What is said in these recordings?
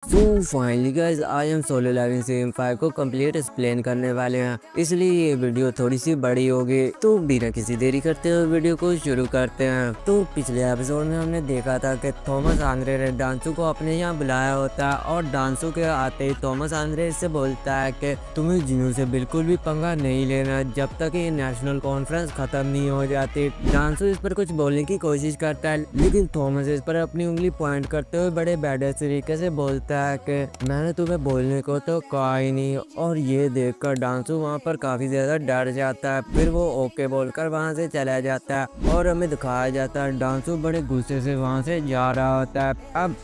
So finally guys आज हम solo levelling season 5 को कंप्लीट एक्सप्लेन करने वाले हैं, इसलिए ये वीडियो थोड़ी सी बड़ी होगी। तो बिना किसी देरी करते हुए वीडियो को शुरू करते हैं। तो पिछले एपिसोड में हमने देखा था कि थॉमस आंद्रे ने डांसू को अपने यहाँ बुलाया होता है और डांसू के आते ही थॉमस आंद्रे इससे बोलता है कि तुम्हें जिनों से बिल्कुल भी पंगा नहीं लेना जब तक ये नेशनल कॉन्फ्रेंस खत्म नहीं हो जाती। डांसू इस पर कुछ बोलने की कोशिश करता है, लेकिन थॉमस इस पर अपनी उंगली पॉइंट करते हुए बड़े बैड तरीके से बोलता है कि मैंने तुम्हें बोलने को तो कहा ही नहीं। और ये देखकर डांसू वहाँ पर काफी ज्यादा डर जाता है। फिर वो ओके बोलकर वहाँ से चला जाता है और हमें दिखाया जाता है डांसू बड़े गुस्से से वहाँ से जा रहा होता है। अब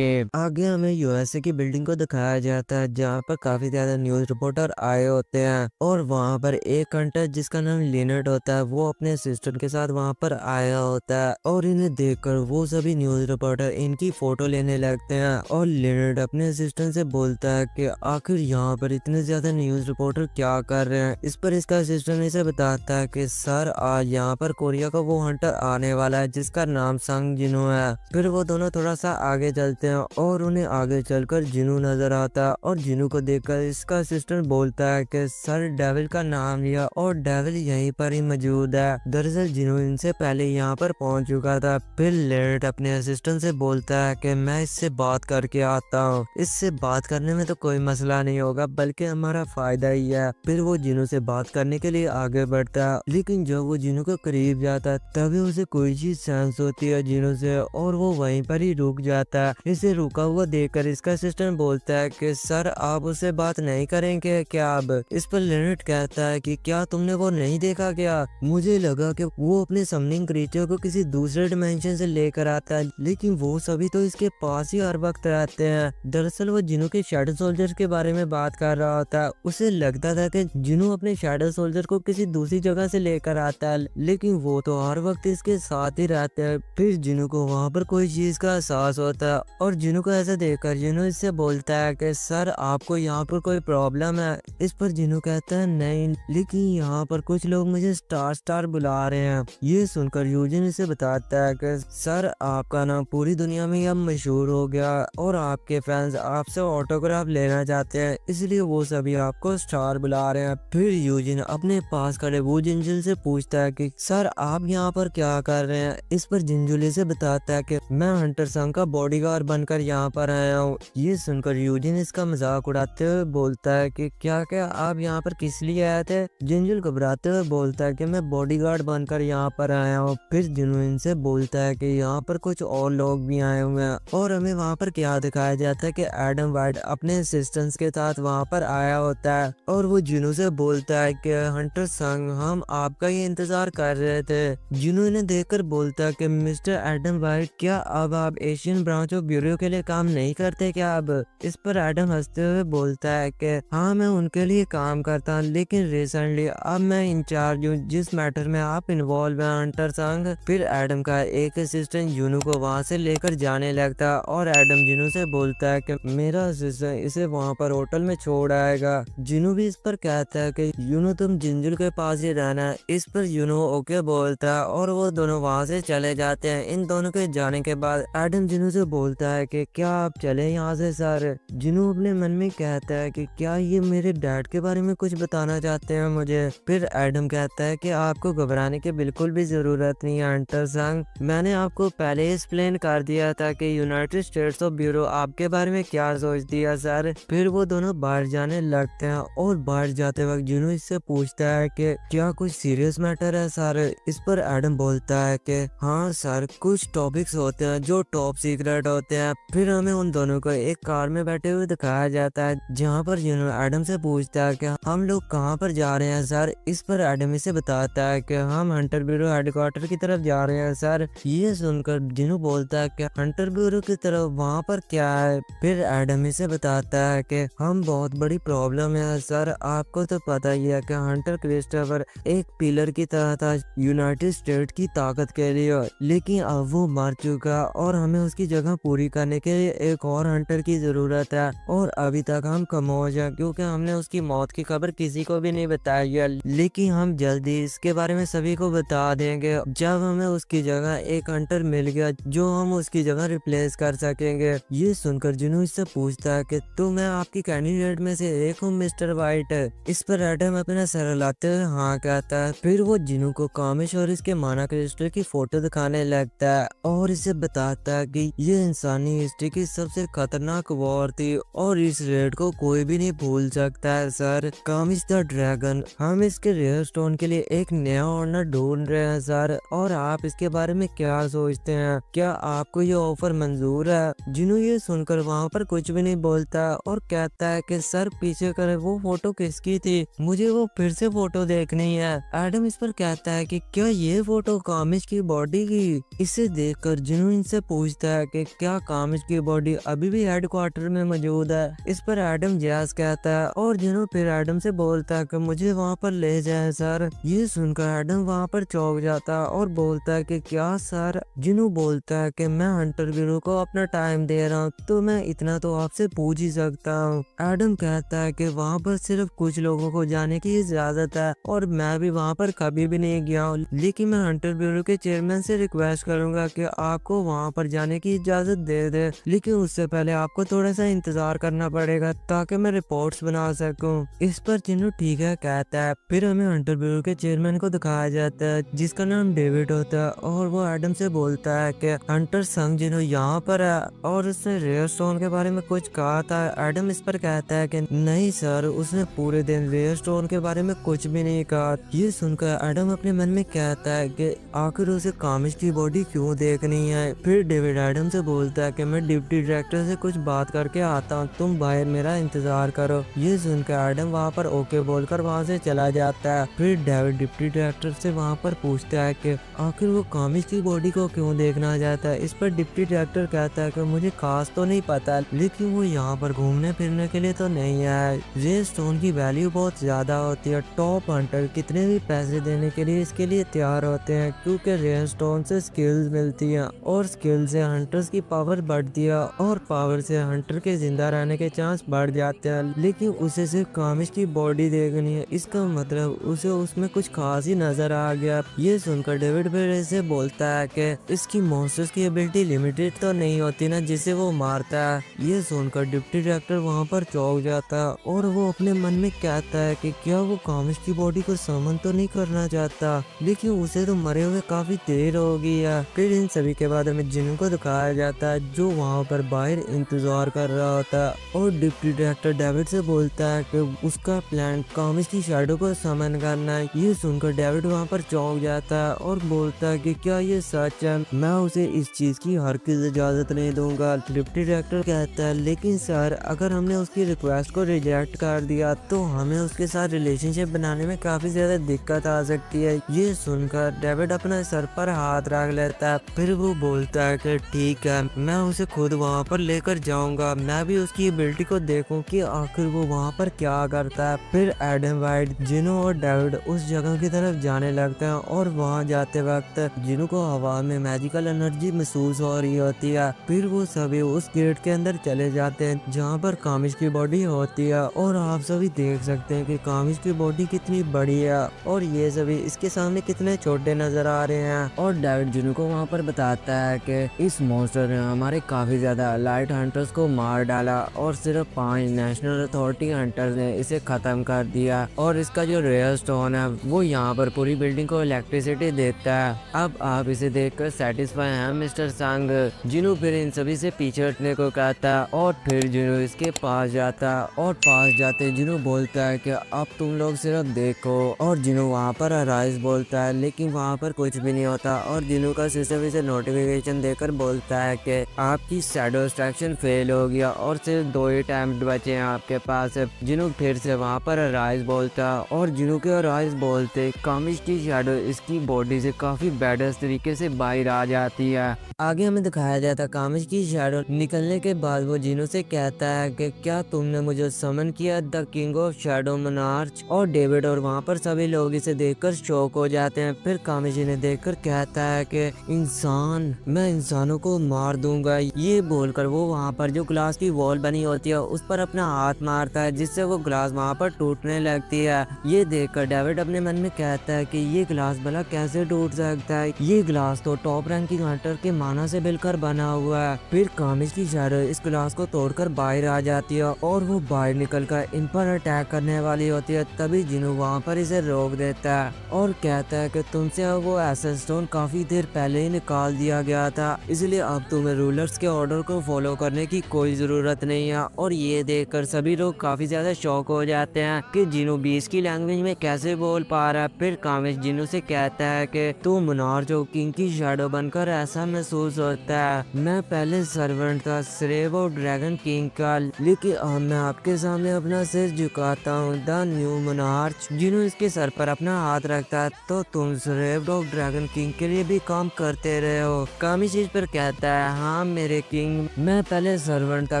आगे हमें यूएसए की बिल्डिंग को दिखाया जाता है, जहाँ पर काफी ज्यादा न्यूज रिपोर्टर आए होते हैं और वहाँ पर एक हंटर जिसका नाम लिनट होता है वो अपने असिस्टेंट के साथ वहाँ पर आया होता है और इन्हें देखकर वो सभी न्यूज रिपोर्टर इनकी फोटो लेने लगते हैं। और लिनट अपने असिस्टेंट से बोलता है कि आखिर यहाँ पर इतने ज्यादा न्यूज रिपोर्टर क्या कर रहे हैं। इस पर इसका असिस्टेंट इसे बताता है कि सर आज यहाँ पर कोरिया का वो हंटर आने वाला है जिसका नाम संग जिनू है। फिर वो दोनों थोड़ा सा आगे चलते हैं और उन्हें आगे चलकर जिनू नजर आता है और जिनू को देखकर इसका असिस्टेंट बोलता है कि सर डेविल का नाम लिया और डेविल यहीं पर ही मौजूद है। दरअसल जिनू इनसे पहले यहाँ पर पहुंच चुका था। फिर लेट अपने असिस्टेंट से बोलता है कि मैं इससे बात करके आता हूँ, इससे बात करने में तो कोई मसला नहीं होगा बल्कि हमारा फायदा ही है। फिर वो जिनू से बात करने के लिए आगे बढ़ता है, लेकिन जब वो जिनू के करीब जाता है तभी उसे कोई चीज सेंस होती है जिनू से और वो वहीं पर ही रुक जाता है। इसे रुका हुआ देखकर इसका असिस्टेंट बोलता है कि सर आप उससे बात नहीं करेंगे क्या अब। इस पर लेनेट कहता है कि क्या तुमने वो नहीं देखा क्या, मुझे लगा कि वो अपने समनिंग क्रीचर को किसी दूसरे डिमेंशन से लेकर आता है, लेकिन वो सभी तो इसके पास ही हर वक्त रहते हैं। दरअसल वो जिनू के शैडो सोल्जर के बारे में बात कर रहा होता है। उसे लगता था कि जिनू अपने शैडो सोल्जर को किसी दूसरी जगह से लेकर आता है, लेकिन वो तो हर वक्त इसके साथ ही रहते हैं। फिर जिनू को वहाँ पर कोई चीज का एहसास होता है और जिनू को ऐसा देखकर जिनू इससे बोलता है कि सर आपको यहाँ पर कोई प्रॉब्लम है। इस पर जिनू कहता है नहीं, लेकिन यहाँ पर कुछ लोग मुझे स्टार स्टार बुला रहे हैं। ये सुनकर यूजिन इसे बताता है कि सर आपका नाम पूरी दुनिया में अब मशहूर हो गया और आपके फैंस आपसे ऑटोग्राफ लेना चाहते हैं, इसलिए वो सभी आपको स्टार बुला रहे हैं। फिर यूजिन अपने पास खड़े वो जिंजुल से पूछता है कि सर आप यहाँ पर क्या कर रहे हैं। इस पर जिंजुल से बताता है कि मैं हंटर संग का बॉडीगार्ड बनकर यहाँ पर आया हूँ। ये सुनकर यूजिन इसका मजाक उड़ाते हुए बोलता है कि क्या क्या आप यहाँ पर किस लिए आए थे। जिंजुल घबराते हुए बोलता है कि मैं बॉडीगार्ड बनकर यहाँ पर आया हूँ। फिर जिनू इनसे बोलता है कि यहाँ पर कुछ और लोग भी आए हुए हैं और हमें वहाँ पर क्या दिखाया जाता है कि एडम वाइट अपने असिस्टेंट्स के साथ वहाँ पर आया होता है और वो जिनू से बोलता है कि हंटर संग हम आपका ही इंतजार कर रहे थे। जिनू इन्हें देखकर बोलता है कि मिस्टर एडम वाइट क्या अब आप एशियन ब्रांच ऑफ ब्यूरो के लिए काम नहीं करते क्या अब। इस पर एडम हंसते हुए बोलता है कि हाँ मैं उनके लिए काम करता हूँ, लेकिन रिसेंटली अब मैं इंचार्ज हूँ जिस मैटर में आप इन्वॉल्व हैं हंटर संग। फिर एडम का एक असिस्टेंट जिनू को वहाँ से लेकर जाने लगता है और एडम जिनू से बोलता है कि मेरा असिस्टेंट इसे वहाँ पर होटल में छोड़ आएगा। जिनू भी इस पर कहता है कि यूनो तुम जिंजुल के पास ही रहना। इस पर यूनो ओके बोलता है और वो दोनों वहाँ से चले जाते हैं। इन दोनों के जाने के बाद एडम जिनू से बोलता है कि क्या आप चले यहाँ से सर। जिनू अपने मन में कहता है कि क्या ये मेरे डैड के बारे में कुछ बताना चाहते हैं मुझे। फिर एडम कहता है कि आपको घबराने की बिल्कुल भी जरूरत नहीं है हंटर संग, मैंने आपको पहले एक्सप्लेन कर दिया था कि यूनाइटेड स्टेट्स ऑफ ब्यूरो आपके बारे में क्या सोचती है सर। फिर वो दोनों बाहर जाने लगते हैं और बाहर जाते वक्त जिनू इससे पूछता है कि क्या कुछ सीरियस मैटर है सर। इस पर एडम बोलता है कि हाँ सर कुछ टॉपिक्स होते हैं जो टॉप सीक्रेट होते हैं। फिर हमें उन दोनों को एक कार में बैठे हुए दिखाया जाता है, जहाँ पर जिनू एडम से पूछता है कि हम लोग कहाँ पर जा रहे हैं सर। इस पर एडम इसे बताता है कि हम हंटर ब्यूरो हेडक्वार्टर की तरफ जा रहे हैं सर। ये सुनकर जिनू बोलता है कि हंटर ब्यूरो की तरफ वहाँ पर क्या है। फिर एडम इसे बताता है कि हम बहुत बड़ी प्रॉब्लम है सर, आपको तो पता ही है कि हंटर क्रिस्टोफर एक पिलर की तरह था यूनाइटेड स्टेट की ताकत के लिए, लेकिन अब वो मर चुका और हमें उसकी जगह पूरी करने के लिए एक और हंटर की जरूरत है और अभी तक हम खामोश हैं क्योंकि हमने उसकी मौत की खबर किसी को भी नहीं बताई है, लेकिन हम जल्दी इसके बारे में सभी को बता देंगे जब हमें उसकी जगह एक हंटर मिल गया जो हम उसकी जगह रिप्लेस कर सकेंगे। ये सुन सुनकर जिनू इससे पूछता है कि तो मैं आपकी कैंडिडेट में से एक हूँ मिस्टर वाइट। इस पर एडम अपना सर हिलाते हुए हाँ कहता है। फिर वो जिनू को कामिश और इसके माना क्रिस्टल की फोटो दिखाने लगता है और इसे बताता है कि ये इंसानी हिस्ट्री की सबसे खतरनाक वॉर थी और इस रेड को कोई भी नहीं भूल सकता है सर। कामिश द ड्रैगन, हम इसके रेयर स्टोन के लिए एक नया ऑनर ढूंढ रहे हैं सर, और आप इसके बारे में क्या सोचते हैं? क्या आपको ये ऑफर मंजूर है? जिनू ये सुनकर वहाँ पर कुछ भी नहीं बोलता और कहता है कि सर पीछे कर वो फोटो किसकी थी, मुझे वो फिर से फोटो देखनी है। एडम इस पर कहता है कि क्या ये फोटो कामिश की बॉडी की? इसे देखकर जिनू इनसे पूछता है कि क्या कामिश की बॉडी अभी भी हेडक्वार्टर में मौजूद है? इस पर एडम जैस कहता है और जिनू फिर एडम से बोलता है कि मुझे वहाँ पर ले जाए सर। ये सुनकर एडम वहाँ पर चौंक जाता है और बोलता है कि क्या सर? जिनू बोलता है कि मैं हंटर गिरोह को अपना टाइम दे रहा हूँ तो मैं इतना तो आपसे पूछ ही सकता हूँ। एडम कहता है कि वहाँ पर सिर्फ कुछ लोगों को जाने की इजाजत है और मैं भी वहाँ पर कभी भी नहीं गया हूँ, लेकिन मैं हंटर ब्यूरो के चेयरमैन से रिक्वेस्ट करूंगा कि आपको वहाँ पर जाने की इजाजत दे दे, लेकिन उससे पहले आपको थोड़ा सा इंतजार करना पड़ेगा ताकि मैं रिपोर्ट्स बना सकूं। इस पर जिन्नू ठीक है कहता है। फिर हमें हंटर ब्यूरो के चेयरमैन को दिखाया जाता है जिसका नाम डेविड होता है और वो एडम से बोलता है कि हंटर संग जिन्नू यहाँ पर है और उसने रेयर स्टोन के बारे में कुछ कहा था। एडम इस पर कहता है कि नहीं सर, उसने पूरे दिन रेयर स्टोन के बारे में कुछ भी नहीं कहा। ये सुनकर एडम अपने मन में कहता है कि आखिर उसे कामिश की बॉडी क्यों देखनी है। फिर डेविड एडम से बोलता है कि मैं डिप्टी डायरेक्टर से कुछ बात करके आता हूँ, तुम बाहर मेरा इंतजार करो। ये सुनकर एडम वहाँ पर ओके बोलकर वहाँ से चला जाता है। फिर डेविड डिप्टी डायरेक्टर से वहाँ पर पूछता है कि आखिर वो कामिश की बॉडी को क्यों देखना चाहता है। इस पर डिप्टी डायरेक्टर कहता है कि मुझे खास तो नहीं पता, लेकिन वो यहाँ पर घूमने फिरने के लिए तो नहीं है। रेयर स्टोन की वैल्यू बहुत ज्यादा होती है, टॉप हंटर कितने भी पैसे देने के लिए इसके लिए तैयार होते हैं क्योंकि रेयर स्टोन से स्किल्स मिलती हैं और स्किल से हंटर्स की पावर बढ़ती है और पावर से हंटर के जिंदा रहने के चांस बढ़ जाते हैं। लेकिन उसे सिर्फ कामिश की बॉडी देखनी है, इसका मतलब उसे उसमें कुछ खास ही नजर आ गया। ये सुनकर डेविड फिर ऐसे बोलता है कि इसकी मॉन्स्टर्स की एबिलिटी लिमिटेड तो नहीं होती ना जिसे वो मारता है। ये सुनकर डिप्टी डायरेक्टर वहाँ पर चौंक जाता है और वो अपने मन में कहता है कि क्या वो कामिश की बॉडी को समन तो नहीं करना चाहता, लेकिन उसे तो मरे हुए काफी देर हो गई है। फिर इन सभी के बाद हमें जिन को दिखाया जाता है जो वहाँ पर बाहर इंतजार कर रहा होता है और डिप्टी डायरेक्टर डेविड से बोलता है कि उसका प्लान कामिश की शैडो को समन करना है। ये सुनकर डेविड वहाँ पर चौंक जाता है और बोलता है कि क्या ये सच है, मैं उसे इस चीज की हरगिज़ इजाजत नहीं दूंगा। डिप्टी डायरेक्टर कहता है लेकिन सर अगर हमने उसकी रिक्वेस्ट को रिजेक्ट कर दिया तो हमें उसके साथ रिलेशनशिप बनाने में काफी ज्यादा दिक्कत आ सकती है। ये सुनकर डेविड अपने सर पर हाथ रख लेता है। फिर वो बोलता है कि ठीक है, मैं उसे खुद वहाँ पर लेकर जाऊंगा, मैं भी उसकी एबिलिटी को देखूं कि आखिर वो वहाँ पर क्या करता है। फिर एडम वाइट, जिनू और डेविड उस जगह की तरफ जाने लगते हैं और वहाँ जाते वक्त जिनू को हवा में मैजिकल एनर्जी महसूस हो रही होती है। फिर वो सभी उस गेट के अंदर चले जाते हैं जहाँ पर कामिश की बॉडी होती है और आप सभी देख सकते हैं कि कामिश की बॉडी कितनी बड़ी है और ये सभी इसके सामने कितने छोटे नजर आ रहे हैं। और डेविड जिनू को वहाँ पर बताता है कि इस मॉन्स्टर ने हमारे काफी ज्यादा लाइट हंटर्स को मार डाला और सिर्फ 5 नेशनल अथॉरिटी हंटर्स ने इसे खत्म कर दिया और इसका जो रेयर स्टोन है वो यहाँ पर पूरी बिल्डिंग को इलेक्ट्रिसिटी देता है। अब आप इसे देखकर सेटिस्फाई हैं मिस्टर संग। जिनू फिर इन सभी से पीछे हटने को कहता है और फिर जिनू इसके पास जाता है और पास जाते जिनू बोलता है कि अब तुम लोग सिर्फ देखो और जिनू वहाँ पर अराइज बोलता है लेकिन वहाँ पर कुछ भी नहीं होता और जिनू का सिस्टम इसे नोटिफिकेशन देकर बोलता है कि आपकी शैडो एक्सट्रैक्शन फेल हो गया और सिर्फ 2 ही टाइम बचे हैं आपके पास। जिनू फिर से वहाँ पर अराइज बोलता है और जिनू के अराइज बोलते कामिश की शैडो इसकी बॉडी से काफी बेडस तरीके से बाहर आ जाती है। आगे हमें दिखाया जाता कामिश की शैडो निकलने के बाद वो जिनू से कहता है कि क्या तुमने मुझे समन किया the king of shadow monarch. और डेविड और वहाँ पर सभी लोग इसे देखकर शॉक हो जाते हैं। फिर कामिश इन्हें देखकर कहता है कि इंसान, मैं इंसानों को मार दूंगा। ये बोलकर वो वहाँ पर जो ग्लास की वॉल बनी होती है उस पर अपना हाथ मारता है जिससे वो ग्लास वहाँ पर टूटने लगती है। ये देखकर डेविड अपने मन में कहता है कि ये ग्लास भला कैसे टूट सकता है, ये ग्लास तो टॉप रैंक की हंटर के माना से मिलकर बना हुआ है। फिर कामिश की की शैडो इस ग्लास को तोड़कर बाहर आ जाती है और वो बाहर निकलकर इन पर अटैक करने वाली होती है। तभी जिनू वहाँ पर इसे रोक देता है और कहता है कि तुमसे वो एसेंस स्टोन काफी देर पहले ही निकाल दिया गया था, इसलिए अब तुम्हें रूलर्स के ऑर्डर को फॉलो करने की कोई जरूरत नहीं है। और ये देखकर सभी लोग काफी ज्यादा शॉक हो जाते हैं कि जिनू बीस की लैंग्वेज में कैसे बोल पा रहा है। फिर कामिश जिनू से कहता है कि तू मोनार्च ऑफ किंग की शैडो बनकर ऐसा महसूस होता है। मैं पहले सर्वेंट था स्लेव ऑफ ड्रैगन किंग का, लेकिन अब मैं आपके सामने अपना सिर झुकाता हूँ द न्यू मोनार्च। जिनू इसके सर पर अपना हाथ रखता है तो तुम स्लेव ऑफ ड्रैगन किंग के लिए भी काम करते रहे हो। कामिश इस पर कहता है हाँ मेरे किंग, मैं पहले सर्वेंट था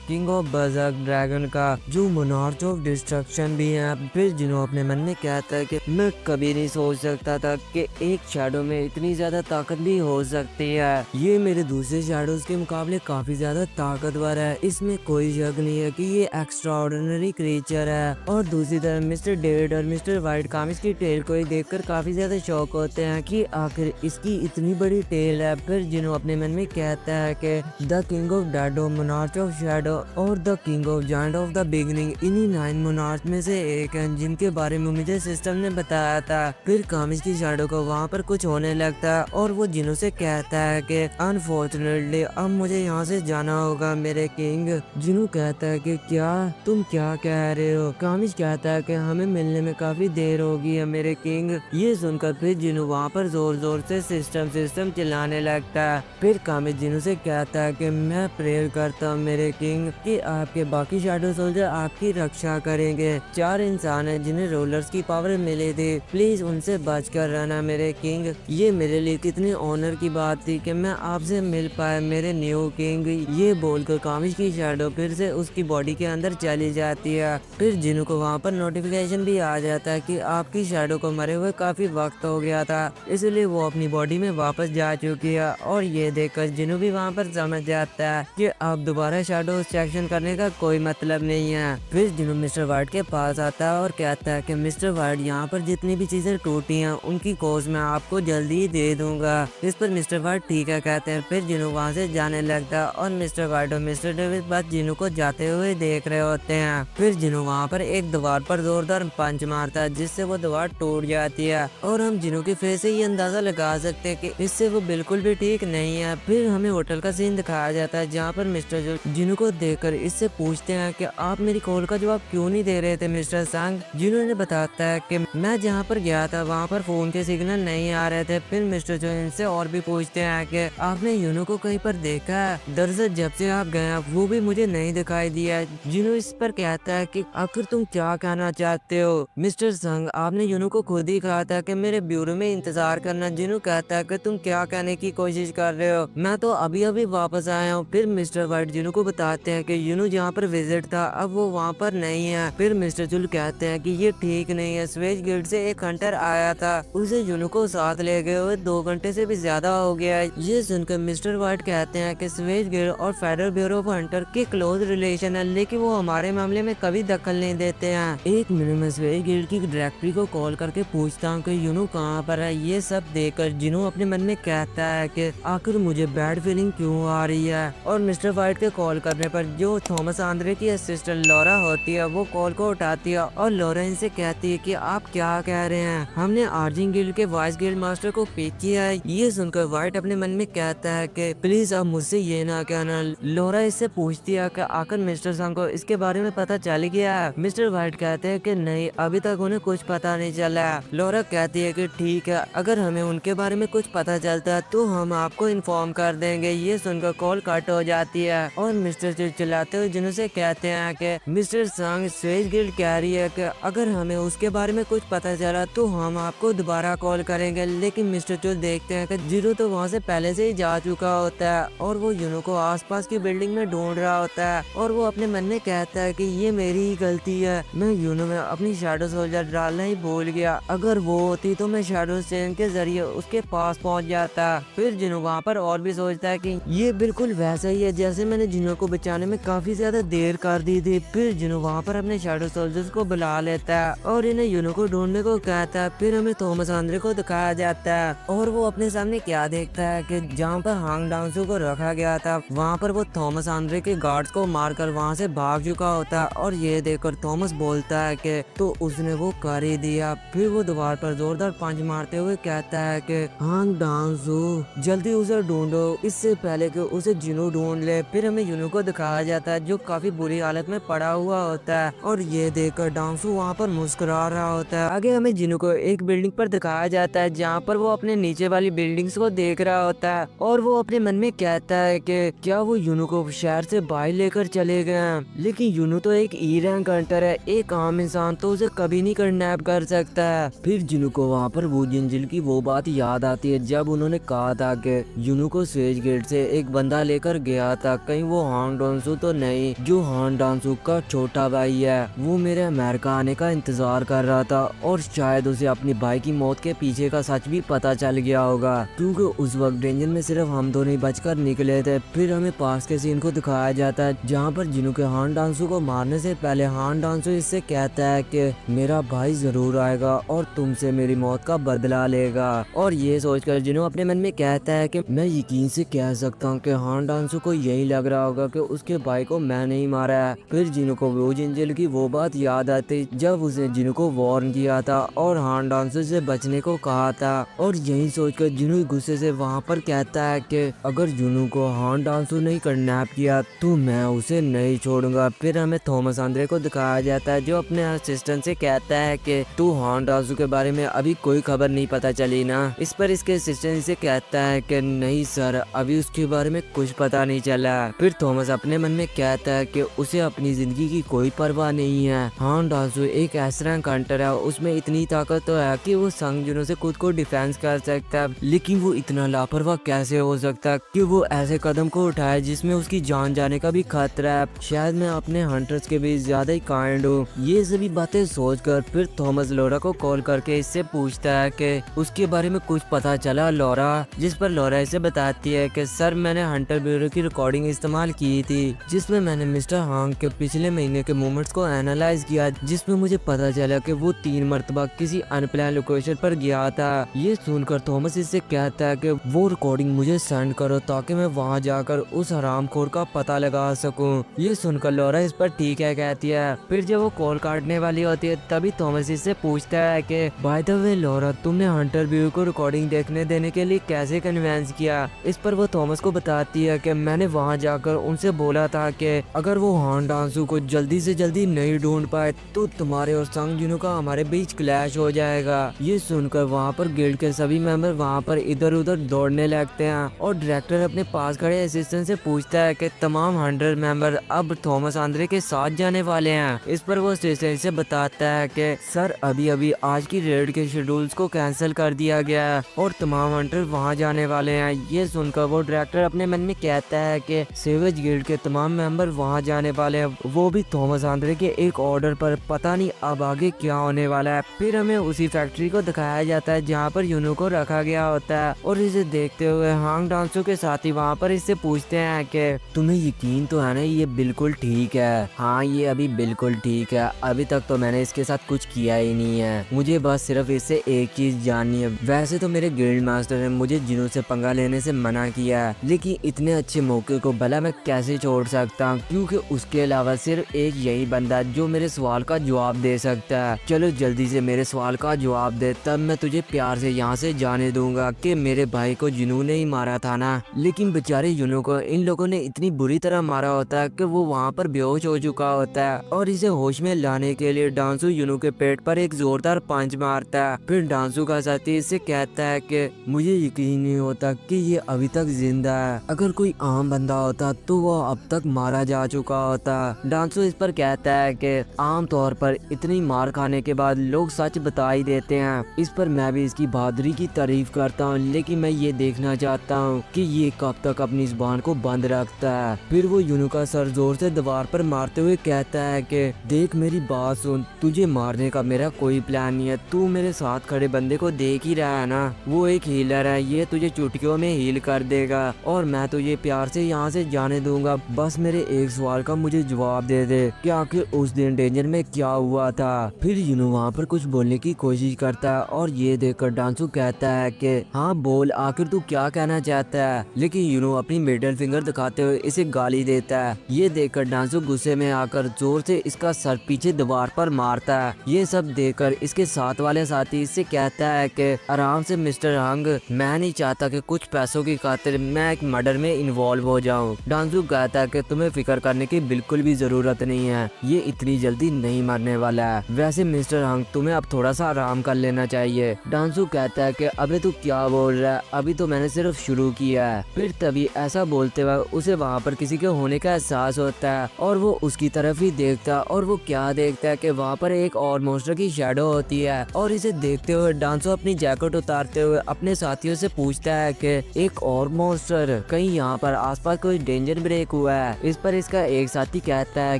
किंग ऑफ बर्जर्क ड्रैगन का, जो मोनार्च ऑफ डिस्ट्रक्शन भी है। फिर जिन्हों अपने मन में कहता है कि मैं कभी नहीं सोच सकता था कि एक शैडो में इतनी ज्यादा ताकत भी हो सकती है। ये मेरे दूसरे शैडोज के मुकाबले काफी ज्यादा ताकतवर है, इसमें कोई शक नहीं है कि ये एक्स्ट्रा ऑर्डिनरी क्रिएचर है। और दूसरी तरफ मिस्टर डेविड और मिस्टर वाइट कामिश की टेल को ही देखकर काफी ज्यादा शौक होते हैं कि आखिर इसकी इतनी बड़ी टेल है। फिर जिन्हों अपने मन में कहता है कि the king of dado, monarch of shadow और the king of giant of the beginning इन्हीं 9 मोनार्च में से एक है जिनके बारे में मुझे सिस्टम ने बताया था। फिर कामिश की शैडो को वहाँ पर कुछ होने लगता है और वो जिन्हों से कहता है कि अनफॉर्चुनेटली अब मुझे यहाँ से जाना होगा मेरे किंग। जिन्हों कहता है कि क्या तुम क्या कह रहे हो। कामिश कहता है कि हमें मिलने में काफी देर होगी है मेरे किंग। ये सुनकर फिर जिन्हों वहाँ पर जोर जोर से सिस्टम चिल्लाने लगता है। फिर कामिश जिन्हों से कहता है कि मैं प्रेयर करता हूँ मेरे किंग कि आपके बाकी शैडो सोल्जर आपकी रक्षा करेंगे। 4 इंसान हैं जिन्हें रोलर्स की पावर मिली थी, प्लीज उनसे बचकर रहना मेरे किंग। ये मेरे लिए कितनी ऑनर की बात थी कि मैं आपसे मिल पाया मेरे न्यू किंग। ये बोलकर कामिश की शैडो फिर से उसकी बॉडी के अंदर चली जाती है। फिर जिन्हों को वहाँ पर नोटिफिकेशन भी आ जाता है कि आपकी शैडो को मरे हुए काफी वक्त हो गया था, इसलिए वो अपनी बॉडी में वापस जा चुकी है। और ये देखकर जिन्हों भी वहाँ पर समझ जाता है कि अब दोबारा शैडो सेक्शन करने का कोई मतलब नहीं है। फिर जिन्हों मिस्टर वाइट के पास आता है और कहता है कि मिस्टर वाइट यहाँ पर जितनी भी चीजें टूटी हैं उनकी कोज मैं आपको जल्दी ही दे दूंगा। इस पर मिस्टर वाइट ठीक है कहते हैं। फिर जिन्हों वहाँ से जाने लगता है और मिस्टर वाइट और मिस्टर डेविड बस जिन्हों को जाते हुए देख रहे होते हैं। फिर जिन्हों वहाँ पर एक दीवार पर जोरदार पंच मारता है जिससे वो दीवार टूट जाती है और हम जिन्हों के फेस से ये अंदाजा लगा सकते हैं कि इससे वो बिल्कुल भी ठीक नहीं है। फिर हमें होटल का सीन दिखाया जाता है जहाँ पर मिस्टर जिन्हों को देखकर इससे पूछते हैं कि आप मेरी कॉल का जवाब क्यों नहीं दे रहे थे मिस्टर सांग। जिन्होंने बताता है कि मैं जहाँ पर गया था वहाँ पर फोन के सिग्नल नहीं आ रहे थे। फिर मिस्टर जो इनसे और भी पूछते हैं कि आपने यूनो को कहीं पर देखा है। दरअसल जब से आप गए वो भी मुझे नहीं दिखाई दिया। जिन्हों इस पर कहता है कि आखिर तुम क्या कहना चाहते हो मिस्टर संग, आपने यूनो को खुद ही कहा था कि मेरे ब्यूरो में इंतजार करना। जिन्हों कहता है कि तुम क्या कहने की कोशिश कर रहे हो, मैं तो अभी अभी वापस आया हूँ। फिर मिस्टर वाइट जिन्हों को बताते हैं कि यूनो जहाँ पर विजिट था अब वो वहाँ पर नहीं है। फिर मिस्टर चुल कहते हैं कि ये ठीक नहीं है, स्वेज गिल्ड से एक हंटर आया था, उसे यूनो को साथ ले गए हुए 2 घंटे से भी ज्यादा हो गया है। ये सुनकर मिस्टर वाइट कहते हैं कि स्वेज गिल्ड और फेडरल ब्यूरो ऑफ हंटर के क्लोज रिलेशन है, लेकिन वो हमारे मामले में कभी दखल नहीं देते हैं। एक मिनट में स्वेज गिल्ड की डायरेक्टरी को कॉल करके पूछता हूँ कि यूनो कहाँ पर है। ये सब देखकर जिन्हों अपने मन में कहता है कि आखिर मुझे बैड फीलिंग क्यों आ रही है। और मिस्टर वाइट के कॉल करने पर जो थॉमस आंद्रे की असिस्टेंट लॉरा होती है वो कॉल को उठाती है और लॉरा इनसे कहती है कि आप क्या कह रहे हैं, हमने आर्जिंग गिल्ड के वाइस गिल्ड मास्टर को पिक किया है। ये सुनकर वाइट अपने मन में कहता है कि प्लीज अब मुझसे ये ना कहना। लॉरा इससे पूछती है कि आखिर मिस्टर संग को इसके बारे में पता चल गया है। मिस्टर वाइट कहते हैं कि नहीं, अभी तक उन्हें कुछ पता नहीं चला। लॉरा कहती है कि ठीक है, अगर हमें उनके बारे में कुछ पता चलता है तो हम आपको इन्फॉर्म कर देंगे। ये सुनकर कॉल कट हो जाती है और मिस्टर चिल्लाते हुए जिन्हों से कहते हैं कि मिस्टर संग स्वेज गिल्ड कह रही है कि अगर हमें उसके बारे में कुछ पता चला तो हम आपको दोबारा कॉल करेंगे। लेकिन मिस्टर चुल देखते हैं कि जीरो तो वहाँ से पहले से ही जा चुका होता है और वो यूनो को आसपास की बिल्डिंग में ढूंढ रहा होता है और वो अपने मन में कहता है कि ये मेरी ही गलती है, मैं यूनो में अपनी शैडो सोल्जर डालना ही भूल गया, अगर वो होती तो मैं शैडो चेन के जरिए उसके पास पहुंच जाता। फिर जिनो वहाँ पर और भी सोचता है कि ये बिल्कुल वैसा ही है जैसे मैंने जिनो को बचाने में काफी ज्यादा देर कर दी थी। फिर जिनो वहाँ पर अपने शैडो सोल्जर्स को बुला लेता है और इन्हें यूनो को ढूंढने को कहता है। फिर हमें थॉमस आंद्रे को दिखाया जाता है और वो अपने सामने क्या देखता है कि जहाँ पर हांग डांसू को रखा गया था वहाँ पर वो थॉमस आंद्रे के गार्ड्स को मारकर वहाँ से भाग चुका होता है और ये देखकर थॉमस बोलता है कि तो उसने वो कर ही दिया। फिर वो दीवार पर जोरदार पंच मारते हुए कहता है कि हांग डांसू जल्दी उसे ढूंढो इससे पहले कि उसे जिनू ढूंढ ले। फिर हमें जिनू को दिखाया जाता है जो काफी बुरी हालत में पड़ा हुआ होता है और ये देखकर डांसू वहाँ पर मुस्कुरा रहा होता है। आगे हमें जिनू को एक बिल्डिंग पर दिखाया जाता है जहाँ पर वो अपने नीचे वाली बिल्डिंग्स को देख रहा होता है और वो अपने मन में कहता है कि क्या वो यूनू को शहर से बाहर लेकर चले गए हैं। लेकिन यूनू तो एक ई रैंक हंटर है, एक आम इंसान तो उसे कभी नहीं किडनैप कर सकता है। फिर जिनू को वहाँ पर वो जिंजिल की वो बात याद आती है जब उन्होंने कहा था कि यूनू को स्वेज गेट से एक बंदा लेकर गया था, कहीं वो हांग डांसू तो नहीं जो हांग डांसू का छोटा भाई है। वो मेरे अमेरिका आने का इंतजार कर रहा था और शायद उसे अपनी भाई की मौत के पीछे का सच भी पता चल गया होगा क्योंकि उस वक्त डेंजर में सिर्फ हम दोनों ही बचकर निकले थे। फिर हमें पास के सीन को दिखाया जाता है जहाँ पर जिनू के हांग डांसू को मारने से पहले हांग डांसू इससे कहता है कि मेरा भाई जरूर आएगा और तुमसे मेरी मौत का बदला लेगा। और ये सोचकर जिनू अपने मन में कहता है कि मैं यकीन से कह सकता हूँ कि हांग डांसू को यही लग रहा होगा कि उसके भाई को मैं नहीं मारा है। फिर जिनू को वो जिंजिल की वो बात याद आती जब उसने जिनू को वार्न किया था और हांग डांसू से बचने को कहा था और यही सोचकर जिनू गुस्से से वहाँ पर कहता है कि अगर जिनू को हांग डांसू नहीं किडनैप किया तो मैं उसे नहीं छोड़ूंगा। फिर हमें थॉमस आंद्रे को दिखाया जाता है जो अपने असिस्टेंट से कहता है कि तू हांग डांसू के बारे में अभी कोई खबर नहीं पता चली ना। इस पर इसके असिस्टेंट से कहता है कि नहीं सर अभी उसके बारे में कुछ पता नहीं चला। फिर थॉमस अपने मन में कहता है कि उसे अपनी जिंदगी की कोई परवाह नहीं है। हांग डांसू एक ऐसा हंटर है, उसमें इतनी ताकत तो है कि वो संग जुनों से खुद को डिफेंस कर सकता है, लेकिन वो इतना लापरवाह कैसे हो सकता है कि वो ऐसे कदम को उठाए जिसमें उसकी जान जाने का भी खतरा है। शायद मैं अपने हंटर्स के बीच ज्यादा ही काइंड हूँ। ये सभी बातें सोचकर फिर थॉमस लॉरा को कॉल करके इससे पूछता है कि उसके बारे में कुछ पता चला लॉरा, जिस पर लॉरा इसे बताती है कि सर मैंने हंटर ब्यूरो की रिकॉर्डिंग इस्तेमाल की थी जिसमें मैंने मिस्टर हांग के पिछले महीने के मूवमेंट्स को एनालाइज किया, जिसमें मुझे पता चला कि वो 3 मरतबा किसी अनप्लान लोकेशन पर गया था। ये सुनकर थॉमस इससे कहता है कि वो रिकॉर्डिंग मुझे सेंड करो ताकि मैं वहाँ जाकर उस हरामखोर का पता लगा सकूं। ये सुनकर लॉरा इस पर ठीक है कहती है। फिर जब वो कॉल काटने वाली होती है तभी थॉमस इससे पूछता है कि बाय द वे लॉरा तुमने हंटर ब्यूरो को रिकॉर्डिंग देखने देने के लिए कैसे कन्विंस किया। इस पर वो थॉमस को बताती है कि मैंने वहाँ जाकर उनसे बोला था कि अगर वो हांग डांसू को जल्दी से जल्दी नहीं ढूंढ पाए तो तुम्हारे और संग जुनू का हमारे बीच क्लैश हो जाएगा। ये सुनकर वहाँ पर गिल्ड के सभी मेंबर वहाँ पर इधर उधर दौड़ने लगते हैं और डायरेक्टर अपने पास खड़े असिस्टेंट से पूछता है कि तमाम 100 मेंबर अब थॉमस आंद्रे के साथ जाने वाले हैं। इस पर वो असिस्टेंट से बताता है कि सर अभी अभी आज की रेड के शेड्यूल्स को कैंसिल कर दिया गया है और तमाम हंटर वहाँ जाने वाले हैं। ये सुनकर वो डायरेक्टर अपने मन में कहता है कि सेवेज गिल्ड के तमाम मेंबर वहाँ जाने वाले हैं, वो भी थॉमस आंद्रे के एक ऑर्डर पर। पता नहीं अब आगे क्या होने वाला है। फिर हमें उसी फैक्ट्री को दिखाया जाता है जहाँ पर यूनू को रखा गया होता है और इसे देखते हुए हांग डांसू के साथी वहाँ पर इससे पूछते हैं कि तुम्हें यकीन तो है ना ये बिल्कुल ठीक है। हाँ ये अभी बिल्कुल ठीक है, अभी तक तो मैंने इसके साथ कुछ किया ही नहीं है, मुझे बस सिर्फ इससे एक चीज जाननी है। वैसे तो मेरे गिल्ड मास्टर ने मुझे जिनू से पंगा लेने से मना किया है, लेकिन इतने अच्छे मौके को भला मैं कैसे छोड़ सकता हूँ क्योंकि उसके अलावा सिर्फ एक यही बंदा जो मेरे सवाल का जवाब दे सकता है। चलो जल्दी से मेरे सवाल का जवाब दे तब मैं तुझे प्यार से यहाँ से जाने दूंगा कि मेरे भाई को जिनू ने ही मारा था ना। लेकिन बेचारे जिनू को इन लोगों ने इतनी बुरी तरह मारा होता है कि वो वहाँ पर बेहोश हो चुका होता है और इसे होश में लाने के लिए डांसू जिनू के पेट पर एक जोरदार पंच मारता है। फिर डांसू का साथी इससे कहता है कि मुझे यकीन नहीं होता कि ये अभी तक जिंदा है, अगर कोई आम बंदा होता तो वो अब तक मारा जा चुका होता। डांसू इस पर कहता है कि आम तौर पर इतनी मार खाने के बाद लोग सच बता ही देते हैं। इस पर मैं भी इसकी बहादुरी की तारीफ करता हूँ, लेकिन मैं ये देखना चाहता हूँ कि ये कब तक अपनी जुबान को बंद रखता है। फिर वो यूनू का सर जोर से दीवार पर मारते हुए कहता है कि देख मेरी बात सुन, तुझे मारने का मेरा कोई प्लान नहीं है, तू मेरे साथ खड़े बंदे को देख ही रहा है ना, वो एक हीलर है, ये तुझे चुटकियों में हील कर देगा और मैं तुझे प्यार से यहाँ से जाने दूंगा। बस मेरे एक सवाल का मुझे जवाब दे दे कि आखिर उस दिन डेंजर में क्या हुआ था। फिर यूनू वहाँ पर कुछ बोलने की कोशिश करता है और ये देखकर डांसू कहता है कि हाँ बोल, आखिर तू क्या कहना चाहता है। लेकिन यूनू अपनी मिडिल फिंगर दिखाते हुए इसे गाली देता है। ये देखकर डांसू गुस्से में आकर जोर से इसका सर पीछे दीवार पर मारता है। ये सब देखकर इसके साथ वाले साथी इससे कहता है कि आराम से मिस्टर हंग, मैं नहीं चाहता कि कुछ पैसों की खातिर मैं एक मर्डर में इन्वॉल्व हो जाऊं। डांसू कहता है कि तुम्हें फिक्र करने की बिल्कुल भी जरूरत नहीं है, ये इतनी जल्दी नहीं मरने वाला है। वैसे मिस्टर हंग, तुम्हें अब थोड़ा सा आराम कर लेना चाहिए। डांसू कहता है कि अबे तू क्या बोल रहा है, अभी तो मैंने सिर्फ शुरू किया है। फिर तभी ऐसा बोलते हुए उसे वहाँ पर किसी के होने का एहसास होता है और वो उसकी तरफ ही देखता है और वो क्या देखता है कि वहाँ पर एक और मॉन्स्टर की शैडो होती है। और इसे देखते हुए डांसू अपनी जैकेट उतारते हुए अपने साथियों से पूछता है कि एक और मॉन्स्टर, कहीं यहाँ पर आसपास कोई डेंजर ब्रेक हुआ है। इस पर इसका एक साथी कहता है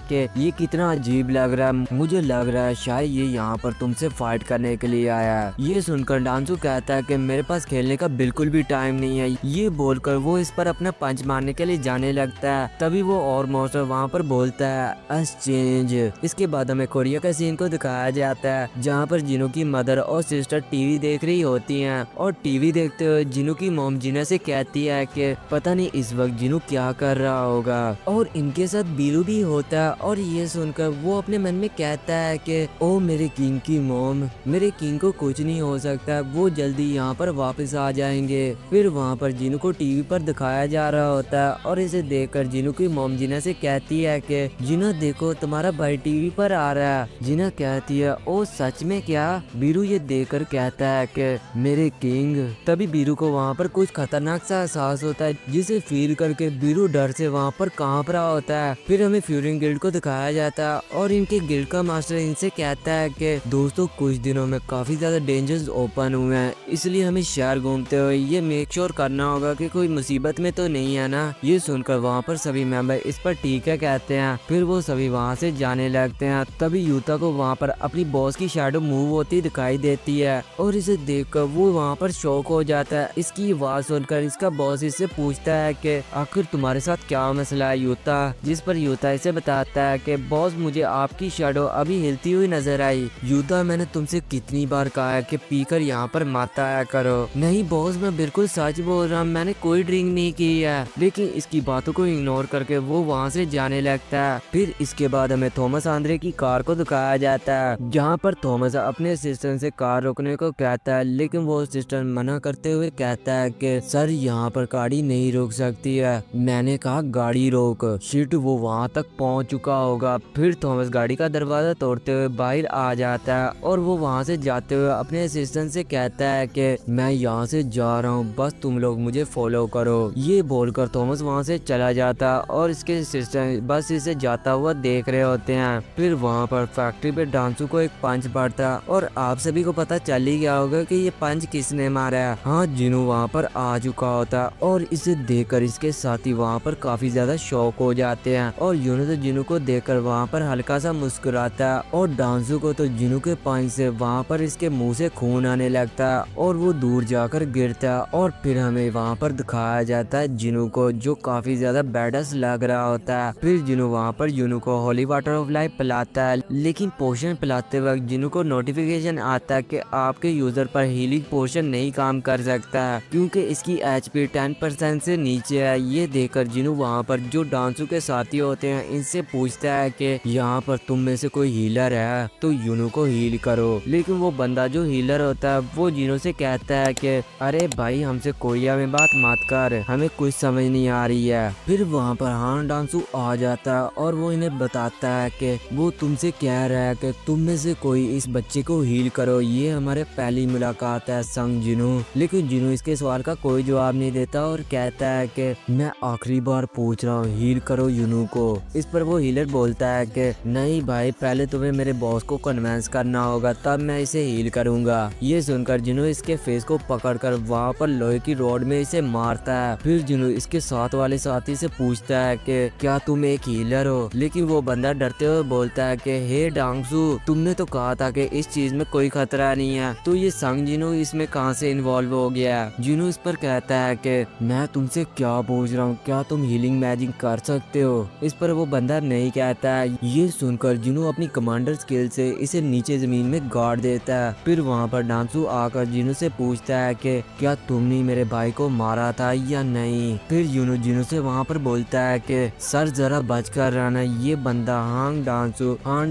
कि ये कितना अजीब लग रहा है, मुझे लग रहा है शायद ये यहाँ पर तुमसे फाइट करने के लिए आया है। ये सुनकर डांसू कहता है कि मेरे पास खेलने का बिल्कुल भी टाइम नहीं है। ये बोलकर वो इस पर अपना पंच मारने के लिए जाने लगता है। तभी वो और मॉन्स्टर वहाँ पर बोलता है एक्सचेंज। इसके बाद हमें कोरिया का सीन को दिखाया जाता है जहाँ पर जिनू की मदर और सिस्टर टीवी देख रही होती हैं और टीवी देखते हुए जिनू की मॉम जिना से कहती है कि पता नहीं इस वक्त जिनू क्या कर रहा होगा। और इनके साथ बीरू भी होता है और ये सुनकर वो अपने मन में कहता है कि ओ मेरे किंग की मॉम, मेरे किंग को कुछ नहीं हो सकता, वो जल्दी यहाँ पर वापस आ जाएंगे। फिर वहाँ पर जिनू को टीवी पर दिखाया जा रहा होता है और इसे देखकर जिनू की मॉम जिना से कहती है कि जिना देखो तुम्हारा भाई टीवी पर आ रहा है। जिना कहती है ओ सच में क्या? बीरू ये देखकर कहता है कि मेरे किंग। तभी बीरू को वहाँ पर कुछ खतरनाक सा एहसास होता है जिसे फील करके बीरू डर से वहाँ पर कांप रहा होता है। फिर हमें फ्यूरिंग गिल्ड को दिखाया जाता है और इनके गिल्ड का मास्टर इनसे कहता है कि दोस्तों कुछ दिनों में काफी ज्यादा डेंजर्स ओपन हुए हैं, इसलिए हमें शहर घूमते हुए ये मेक श्योर करना होगा कि कोई मुसीबत में तो नहीं है ना। ये सुनकर वहाँ पर सभी मेंबर इस पर ठीक है कहते हैं। फिर वो सभी वहाँ से जाने लगते हैं। तभी यूता को वहाँ पर अपनी बॉस की शैडो मूव होती दिखाई देती है और इसे देखकर वो वहाँ पर शॉक हो जाता है। इसकी आवाज सुनकर इसका बॉस इससे पूछता है कि आखिर तुम्हारे साथ क्या मसला है यूता। जिस पर यूता इसे बताता है कि बॉस मुझे आपकी शैडो अभी हिलती हुई नजर आई। यूता मैंने तुमसे कितनी बार कहा है कि पीकर यहाँ पर मत आया करो। नहीं बॉस मैं बिल्कुल सच बोल रहा हूँ, मैंने कोई ड्रिंक नहीं की है। लेकिन इसकी बातों को इग्नोर करके वो वहाँ से जाने लगता है। फिर इसके बाद हमें थॉमस आंद्रे की कार को दिखाया जाता है जहाँ पर थॉमस अपने असिस्टेंट से कार रोकने को कहता है, लेकिन वो असिस्टेंट मना करते हुए कहता है कि सर यहाँ पर गाड़ी नहीं रोक सकती है। मैंने कहा गाड़ी रोक। शिट वो वहाँ तक पहुँच चुका होगा। फिर थॉमस गाड़ी का दरवाजा तोड़ते हुए बाहर आ जाता है और वो वहाँ से जाते हुए अपने असिस्टेंट से कहता है कि मैं यहाँ से जा रहा हूँ, बस तुम लोग मुझे फॉलो करो। ये बोलकर थॉमस वहाँ से चला जाता और इसके असिस्टेंट बस इसे जाता हुआ देख रहे होते हैं। फिर वहाँ पर फैक्ट्री पे डांसू को एक पंच पड़ता और आप सभी को पता चल ही गया होगा कि ये पंच किसने मारा है। हाँ जिनू वहाँ पर आ चुका होता और इसे देखकर इसके साथी वहाँ पर काफी ज्यादा शॉक हो जाते हैं और यूनो तो जिनू को देखकर वहाँ पर हल्का सा मुस्कुराता है और डांसू को तो जिनू के पंच से वहाँ पर इसके मुंह से खून आने लगता है और वो दूर जाकर गिरता है। और फिर हमें वहाँ पर दिखाया जाता है जिनू को जो काफी ज्यादा बैडस लग रहा होता है। फिर जिनू वहाँ पर यूनो को होली वाटर ऑफ लाइफ पिलाता है, लेकिन पोशन पिलाते वक्त जिनू को नोटिफिकेशन आता है कि आपके यूजर पर हीलिंग पोशन नहीं काम कर सकता है क्योंकि इसकी HP 10% से नीचे है। ये देखकर जिनू वहाँ पर जो डांसू के साथी होते हैं इनसे पूछता है कि यहाँ पर तुम में से कोई हीलर है तो यूनो को हील करो। लेकिन वो बंदा जो हीलर होता है वो जिनू से कहता है कि अरे भाई हमसे कोरिया में बात मत कर, हमें कुछ समझ नहीं आ रही है। फिर वहाँ पर हान डांसू आ जाता है और वो इन्हें बताता है कि वो तुमसे कह रहा है कि तुम में से कोई इस बच्चे को हील करो, ये हमारे पहली मुलाकात है संग जिनू। लेकिन जिनू इसके सवाल का कोई जवाब नहीं देता और कहता है कि मैं आखिरी बार पूछ रहा हूँ हील करो यूनू को। इस पर वो हीलर बोलता है कि नहीं भाई पहले तुम्हें मेरे बॉस को कन्विंस करना होगा तब मैं इसे हील करूंगा। ये सुनकर जिनू इसके फेस को पकड़कर वहाँ पर लोहे की रॉड में इसे मारता है। फिर जिनू इसके साथ वाले साथी से पूछता है कि क्या तुम एक हीलर हो। लेकिन वो बंदा डरते हुए बोलता है कि हे डांगसू तुमने तो कहा था कि इस चीज में कोई खतरा नहीं है, तो ये संग जिनू इसमें कहां से इन्वॉल्व हो गया। जिनू इस पर कहता है कि मैं तुमसे क्या पूछ रहा हूँ, क्या तुम हीलिंग मैजिक कर सकते हो। इस पर वो बंदा नहीं कहता है। ये सुनकर जिनू अपनी कमांडर स्किल से इसे नीचे जमीन में गाड़ देता है। फिर वहाँ पर डांसू आकर जिनू से पूछता है कि क्या तुमने मेरे भाई को मारा था या नहीं। फिर यूनो जिनू से वहाँ पर बोलता है कि सर जरा बच कर रहना, ये बंदा हांग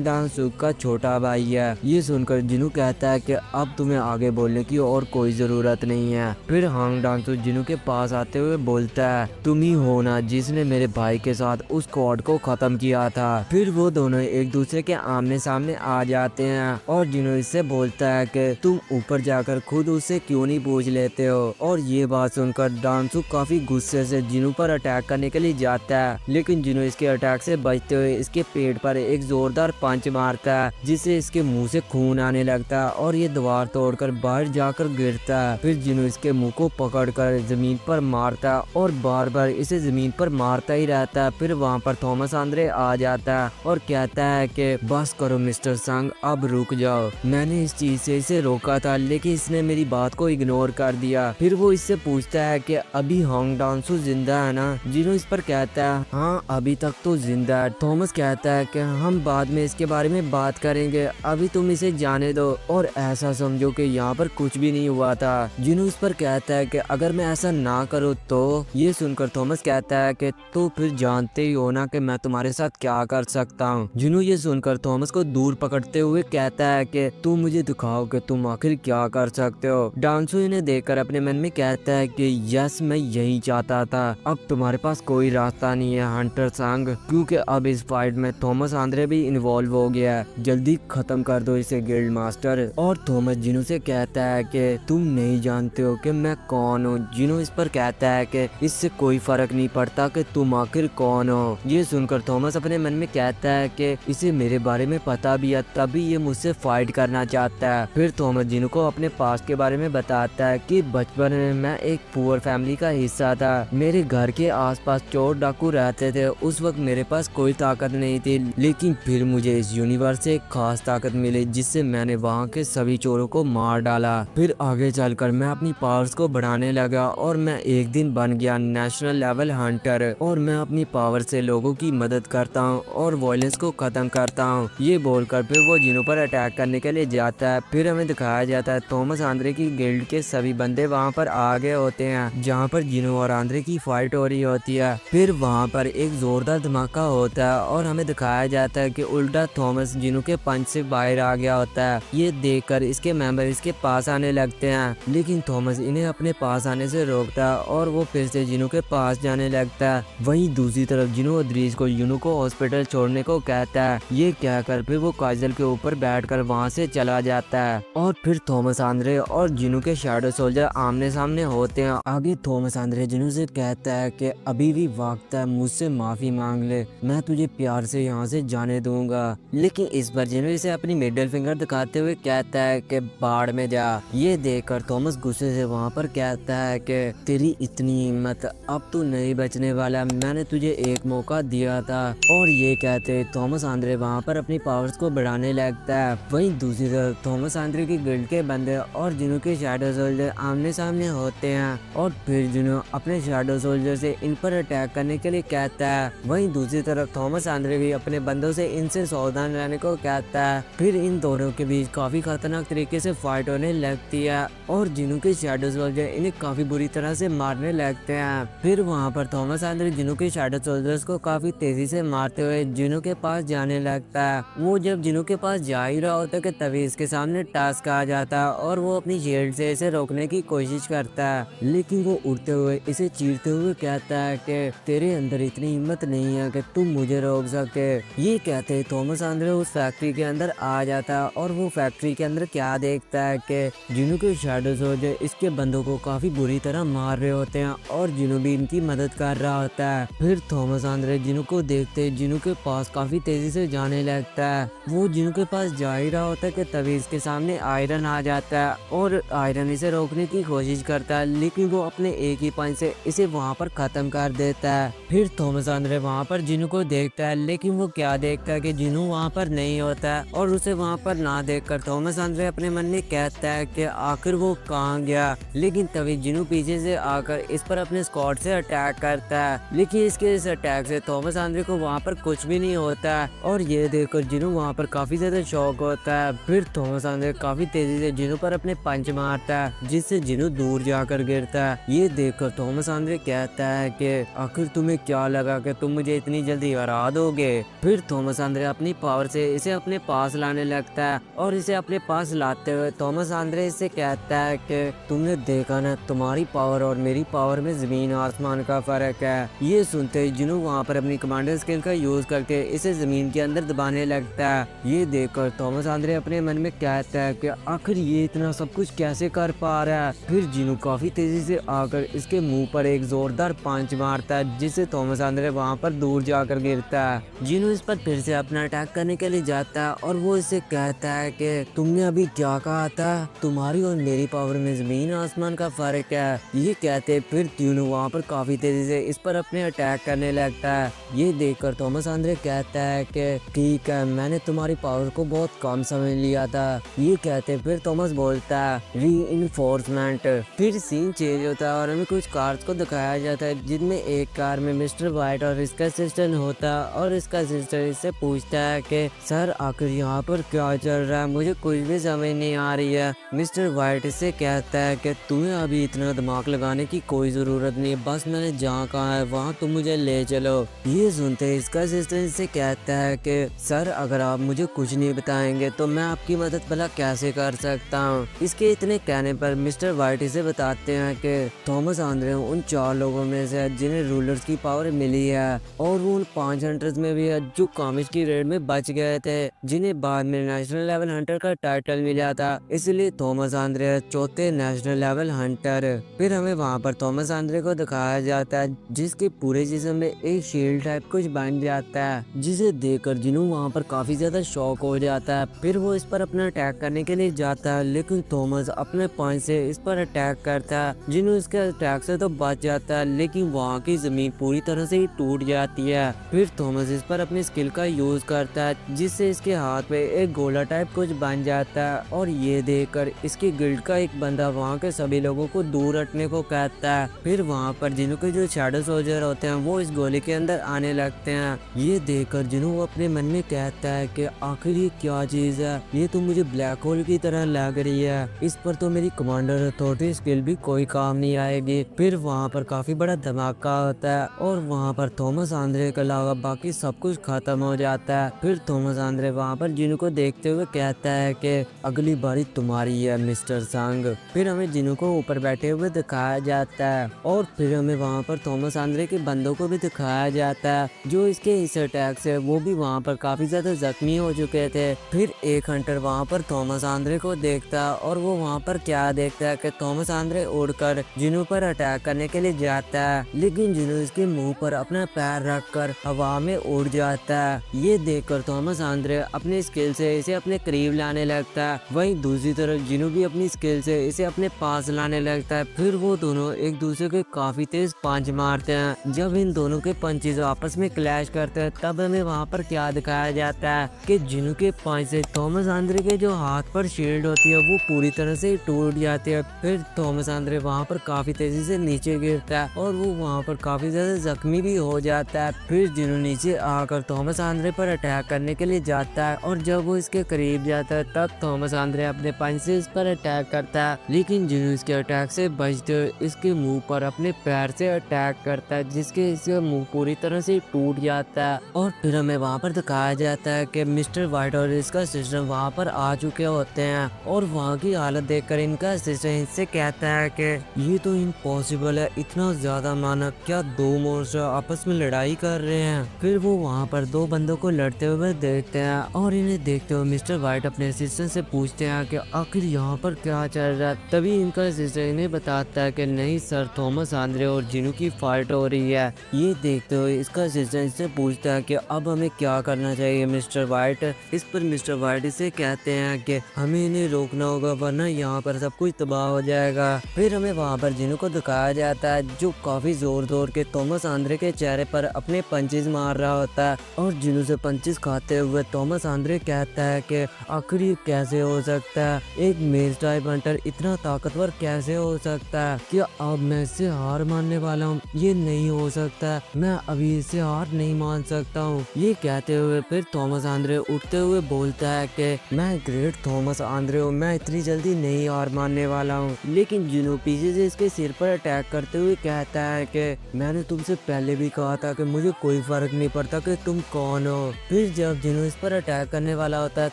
डांसू का छोटा भाई है। ये सुनकर जिनू कहता है कि अब तुम्हें आगे बोलने की और कोई जरूरत नहीं है। फिर हांग डांसू जिनू के पास आते हुए बोलता है तुम ही हो ना जिसने मेरे भाई के साथ उस स्क्वाड को खत्म किया था। फिर वो दोनों एक दूसरे के आमने सामने आ जाते हैं और जिनू इससे बोलता है कि तुम ऊपर जाकर खुद उससे क्यों नहीं पूछ लेते हो। और ये बात सुनकर डांसू काफी गुस्से से जिनू पर अटैक करने के लिए जाता है, लेकिन जिनू इसके अटैक से बचते हुए इसके पेट पर एक जोरदार पंच मारता है जिससे इसके मुंह से खून आने लगता है और ये दीवार तोड़कर बाहर जाकर गिरता है। फिर जिनू इसके मुंह को पकड़कर जमीन पर मारता है और बार बार इसे जमीन पर मारता ही रहता है। फिर वहाँ पर थॉमस आंद्रे आ जाता है और कहता है कि बस करो मिस्टर संग, अब रुक जाओ, मैंने इस चीज से इसे रोका था लेकिन इसने मेरी बात को इग्नोर कर दिया। फिर वो इससे पूछता है कि अभी हांग डांसू जिंदा है ना। जिनू इस पर कहता है हाँ अभी तक तो जिंदा है। थॉमस कहता है कि हम बाद में इसके बारे में बात करेंगे, अभी तुम इसे जाने दो और ऐसा समझो कि यहाँ पर कुछ भी नहीं हुआ था। जिनू इस पर कहता है कि अगर मैं ऐसा ना करूँ तो। ये सुनकर थॉमस कहता है कि तो फिर जानते ही हो ना कि मैं तुम्हारे साथ क्या कर सकता हूँ। जिनू ये सुनकर थॉमस को दूर पकड़ते हुए कहता है कि तुम मुझे दिखाओ कि तुम आखिर क्या कर सकते हो। डांसू इन्हें देखकर अपने मन में कहता है कि यस मैं यही चाहता था, अब तुम्हारे पास कोई रास्ता नहीं है हंटर संग, क्योंकि अब इस फाइट में थॉमस आंद्रे भी इन्वॉल्व हो गया है, जल्दी खत्म कर दो इसे गिल्ड मास्टर। और थॉमस जिनू से कहता है कि तुम नहीं जानते हो कि मैं कौन हूँ। जिनू इस पर कहता है कि इससे कोई फर्क नहीं पड़ता कि तुम आखिर कौन हो। ये सुनकर थॉमस अपने मन में कहता है कि इसे मेरे बारे में पता भी है, तभी ये मुझसे फाइट करना चाहता है। फिर थॉमस जिनू को अपने पास्ट के बारे में बताता है कि बचपन में मैं एक पुअर फैमिली का हिस्सा था, मेरे घर के आसपास चोर डाकू रहते थे, उस वक्त मेरे पास कोई ताकत नहीं थी, लेकिन फिर मुझे इस यूनिवर्स से एक खास ताकत मिली जिससे मैंने वहाँ के सभी चोरों को मार डाला। फिर आगे चलकर मैं अपनी पावर्स को बढ़ाने लगा और मैं एक दिन बन गया नेशनल लेवल हंटर और मैं अपनी पावर से लोगों की मदद करता हूँ और वायलेंस को खत्म करता हूँ। ये बोलकर फिर वो जिनू पर अटैक करने के लिए जाता है। फिर हमें दिखाया जाता है थॉमस आंद्रे की गिल्ड के सभी बंदे वहाँ पर आ गए होते हैं जहाँ पर जिनू और आंद्रे की फाइट हो रही होती है। फिर वहाँ पर एक जोरदार धमाका होता है और हमें दिखाया जाता है कि उल्टा थॉमस जिनू के पंच से बाहर आ गया होता है। ये देखकर इसके मेंबर इसके पास आने लगते हैं, लेकिन थॉमस इन्हें अपने पास आने से रोकता है और वो फिर से जिनू के पास जाने लगता है। वहीं दूसरी तरफ जिनू अदरीज को यूनो को हॉस्पिटल छोड़ने को कहता है। ये कहकर फिर वो काजल के ऊपर बैठकर वहाँ से चला जाता है और फिर थॉमस आंद्रे और जिनू के शैडो सोल्जर आमने सामने होते हैं। आगे थॉमस आंद्रे जिनू से कहता है कि अभी भी वक्त है, मुझसे माफी मांग ले, मैं तुझे प्यार से यहाँ से जाने दूंगा। लेकिन इस बार जिनू इसे अपनी मिडिल फिंगर दिखाते हुए कहता है कि बाढ़ में जा। ये देखकर थॉमस गुस्से से वहाँ पर कहता है कि तेरी इतनी हिम्मत, अब तू नहीं बचने वाला, मैंने तुझे एक मौका दिया था। और ये कहते थॉमस आंद्रे वहाँ पर अपनी पावर्स को बढ़ाने लगता है। वहीं दूसरी तरफ थॉमस आंद्रे की गिल्ड के बंदे और जिनू के शैडो सोल्जर आमने सामने होते हैं और फिर जिनू अपने शैडो सोल्जर से इन पर अटैक करने के लिए कहता है। वहीं दूसरी तरफ थॉमस आंद्रे भी अपने बंदों से इनसे सावधान रहने को कहता है। फिर इन दोनों के बीच काफी खतरनाक तरीके से फाइट होने लगती है और जिनू के शैडो सोल्जर इन्हें काफी बुरी तरह से मारने लगते हैं। फिर वहाँ पर थॉमस आंद्रे जिनू के शैडो सोल्जर्स को काफी तेजी से मारते हुए जिनू के पास जाने लगता है। वो जब जिनू के पास जा ही रहा होता है कि तभी इसके सामने टास्क आ जाता है और वो अपनी शील्ड से इसे रोकने की कोशिश करता है, लेकिन वो उड़ते हुए इसे चीरते हुए कहता है कि तेरे अंदर इतनी हिम्मत नहीं है कि तुम मुझे रोक सकते। ये कहते थॉमस आंद्रे उस फैक्ट्री के अंदर आ जाता है और वो फैक्ट्री के अंदर क्या देखता है कि जिनू के शैडो सोल्जर इसके बंदों को काफी बुरी तरह मार रहे होते हैं और जिनू भी इनकी मदद कर रहा होता है। फिर थॉमस आंद्रे जिनू को देखते जिनू के पास काफी तेजी से जाने लगता है। वो जिनू के पास जा ही रहा होता है कि तभी इसके सामने आयरन आ जाता है और आयरन इसे रोकने की कोशिश करता है, लेकिन वो अपने एक ही पंच से इसे वहाँ पर खत्म कर देता है। फिर थॉमस आंद्रे वहाँ पर जिनू को देखता है, लेकिन वो क्या देखता है कि जिनू वहाँ पर नहीं होता है और उसे वहाँ पर ना देखकर थॉमस आंद्रे अपने मन में कहता है कि आखिर वो कहाँ गया। लेकिन तभी जिनू पीछे से आकर इस पर अपने स्क्वाड से अटैक करता है, लेकिन इसके इस अटैक से थॉमस आंद्रे को वहाँ पर कुछ भी नहीं होता है और ये देखकर जिनू वहाँ पर काफी ज्यादा शॉक होता है। फिर थॉमस आंद्रे काफी तेजी से जिनू पर अपने पंच मारता है जिससे जिनू दूर जाकर गिरता है। ये देखकर थॉमस आंद्रे कहता है कि आखिर तुम्हें क्या लगा कि तुम मुझे इतनी जल्दी हरा दोगे। फिर थॉमस आंद्रे अपनी पावर से इसे अपने पास लाने लगता है और इसे अपने पास लाते हुए थॉमस आंद्रे इससे कहता है कि तुमने देखा ना, तुम्हारी पावर और मेरी पावर में जमीन आसमान का फर्क है। ये सुनते ही जिनू वहाँ पर अपनी कमांडर स्किल का यूज करके इसे जमीन के अंदर दबाने लगता है। ये देखकर थॉमस आंद्रे अपने मन में कहता है कि आखिर ये इतना सब कुछ कैसे कर पा रहा है। फिर जिनू काफी तेजी से आकर इसके मुंह पर एक जोरदार पंच मारता है, जिससे थॉमस आंद्रे वहाँ पर दूर जाकर गिरता है। जिनू इस पर फिर से अपना अटैक करने के लिए जाता है और वो इसे कहता है कि तुमने अभी क्या कहा था, तुम्हारी और मेरी पावर में जमीन आसमान का फर्क है। ये कहते फिर जिनू वहाँ पर काफी तेजी से इस पर अपने अटैक करने लगता है। ये देखकर थॉमस आंद्रे कहता है कि ठीक है, मैंने तुम्हारी पावर को बहुत कम समझ लिया था। ये कहते फिर थॉमस बोलता है रीइंफोर्समेंट। फिर सीन चेंज होता है और हमें कुछ कार्स को दिखाया जाता है, जिनमें एक कार में मिस्टर वाइट और इसका असिस्टेंट होता है और इसका असिस्टेंट इससे पूछता है कि सर आखिर यहाँ पर क्या चल रहा है, मुझे कुछ भी समझ नहीं आ रही है। मिस्टर वाइट इससे कहता है कि तुम्हें अभी इतना दिमाग लगाने की कोई जरूरत नहीं है, बस मैंने जहाँ कहा है वहाँ तुम मुझे ले चलो। ये सुनते इसका असिस्टेंट इससे कहता है कि सर अगर आप मुझे कुछ नहीं बताएंगे तो मैं आपकी मदद भला कैसे कर सकता हूँ। इसके इतने कहने पर मिस्टर वाइट इसे बताते हैं कि थॉमस आंद्रे उन 4 लोगों में से है जिन्हें रूलर्स की पावर मिली है और वो उन 5 हंटर्स में भी है जो कॉमिक्स की रेड में बच गए थे, जिन्हें बाद में नेशनल लेवल हंटर का टाइटल मिला था। इसलिए थॉमस आंद्रे है 4थे नेशनल लेवल हंटर। फिर हमें वहाँ पर थॉमस आंद्रे को दिखाया जाता है, जिसके पूरे जिस्म में एक शील्ड टाइप कुछ बन जाता है, जिसे देखकर जिनू वहाँ पर काफी ज्यादा शॉक हो जाता है। फिर वो इस पर अपना अटैक करने के लिए जाता है, लेकिन थॉमस अपने पंच से इस पर अटैक करता है। जिनू इसके अटैक से तो बच जाता है, लेकिन वहाँ की जमीन पूरी तरह से ही टूट जाती है। फिर थॉमस इस पर अपनी स्किल का यूज करता है, जिससे इसके हाथ पे एक गोला टाइप कुछ बन जाता है और ये देखकर इसकी गिल्ड का एक बंदा वहाँ के सभी लोगों को दूर हटने को कहता है। फिर वहाँ पर जिनू के जो शैडो सोल्जर होते हैं वो इस गोले के अंदर आने लगते हैं। ये देखकर जिनू अपने मन में कहता है कि आखिर ये क्या चीज है, ये तो मुझे ब्लैक होल की तरह लग रही है, इस पर तो मेरी कमांडर अथॉरिटी स्किल भी कोई काम नहीं आएगी। फिर वहाँ पर काफी बड़ा धमाका होता है और वहाँ पर थॉमस आंद्रे के अलावा बाकी सब कुछ खत्म हो जाता है। फिर थॉमस आंद्रे वहाँ पर जिनू को देखते हुए कहता है कि अगली बारी तुम्हारी है मिस्टर संग। फिर हमें जिनू को ऊपर बैठे हुए दिखाया जाता है और फिर हमें वहाँ पर थॉमस आंद्रे के बंदों को भी दिखाया जाता है, जो इसके इस अटैक से वो भी वहाँ पर काफी ज्यादा जख्मी हो चुके थे। फिर एक हंटर वहाँ पर थॉमस आंद्रे को देखता है और वो वहाँ पर क्या देखता है कि थॉमस आंद्रे उड़कर जिनू पर अटैक करने के लिए जाता है, लेकिन जिनू इसके मुंह पर अपना पैर रखकर हवा में उड़ जाता है। ये देखकर थॉमस आंद्रे अपने स्किल से इसे अपने करीब लाने लगता है, वहीं दूसरी तरफ जिनू भी अपनी स्किल से इसे अपने पास लाने लगता है। फिर वो दोनों एक दूसरे के काफी तेज पंच मारते हैं। जब इन दोनों के पंचेज आपस में क्लैश करते हैं तब हमें वहाँ पर क्या दिखाया जाता है कि जिनू के पंच से थॉमस आंद्रे के जो हाथ पर शील्ड होती है वो पूरी तरह से टूट जाती है। फिर थॉमस आंद्रे वहाँ पर काफी तेजी से नीचे गिरता है और वो वहाँ पर काफी ज्यादा जख्मी भी हो जाता है। फिर जिनू नीचे आकर थॉमस आंद्रे पर अटैक करने के लिए जाता है और जब वो इसके करीब जाता है तब थॉमस आंद्रे अपने पंच से इस पर अटैक करता है, लेकिन जिनू इसके अटैक से बचते हुए इसके मुंह पर अपने पैर से अटैक करता है, जिसके इसका मुंह पूरी तरह से टूट जाता है। और फिर हमें वहाँ पर दिखाया जाता है कि मिस्टर वाइट और इसका असिस्टेंट वहाँ पर आ चुके होते हैं और वहाँ की हालत देखकर इनका असिस्टेंट इससे कहता है कि ये तो इम्पॉसिबल है, इतना ज्यादा मानव, क्या 2 मॉन्स्टर आपस में लड़ाई कर रहे हैं। फिर वो वहाँ पर 2 बंदों को लड़ते हुए देखते हैं और इन्हें देखते हुए मिस्टर वाइट अपने असिस्टेंट से पूछते हैं कि आखिर यहाँ पर क्या चल रहा है। तभी इनका असिस्टेंट इन्हें बताता है कि नहीं सर, थॉमस आंद्रे और जिनू की फाइट हो रही है। ये देखते हुए इसका असिस्टेंट से पूछता है कि अब हमें क्या करना चाहिए मिस्टर वाइट। इस पर मिस्टर वाइट इसे कहते हैं कि हमें इन्हें रोकना होगा वरना यहाँ पर सब कुछ तबाह हो जाएगा। फिर हमें वहाँ पर जिनू को दिखाया जाता है जो काफी जोर जोर के थॉमस आंद्रे के चेहरे पर अपने पंचेस मार रहा होता है और जिनू से पंचेस खाते हुए थॉमस आंद्रे कहता है कि आखिर ये कैसे हो सकता है, एक मेज टाइप हंटर इतना ताकतवर कैसे हो सकता है, क्या अब मैं इससे हार मानने वाला हूँ, ये नहीं हो सकता, मैं अभी इससे हार नहीं मान सकता हूँ। ये कहते हुए फिर थॉमस आंद्रे उठते हुए बोलता है कि मैं ग्रेट थॉमस आंद्रे हूँ, मैं इतनी जल्दी नहीं हार मानने वाला हूँ। लेकिन जिनू पीछे से इसके सिर पर अटैक करते हुए कहता है कि मैंने तुमसे पहले भी कहा था कि मुझे कोई फर्क नहीं पड़ता कि तुम कौन हो। फिर जब जिनू इस पर अटैक करने वाला होता है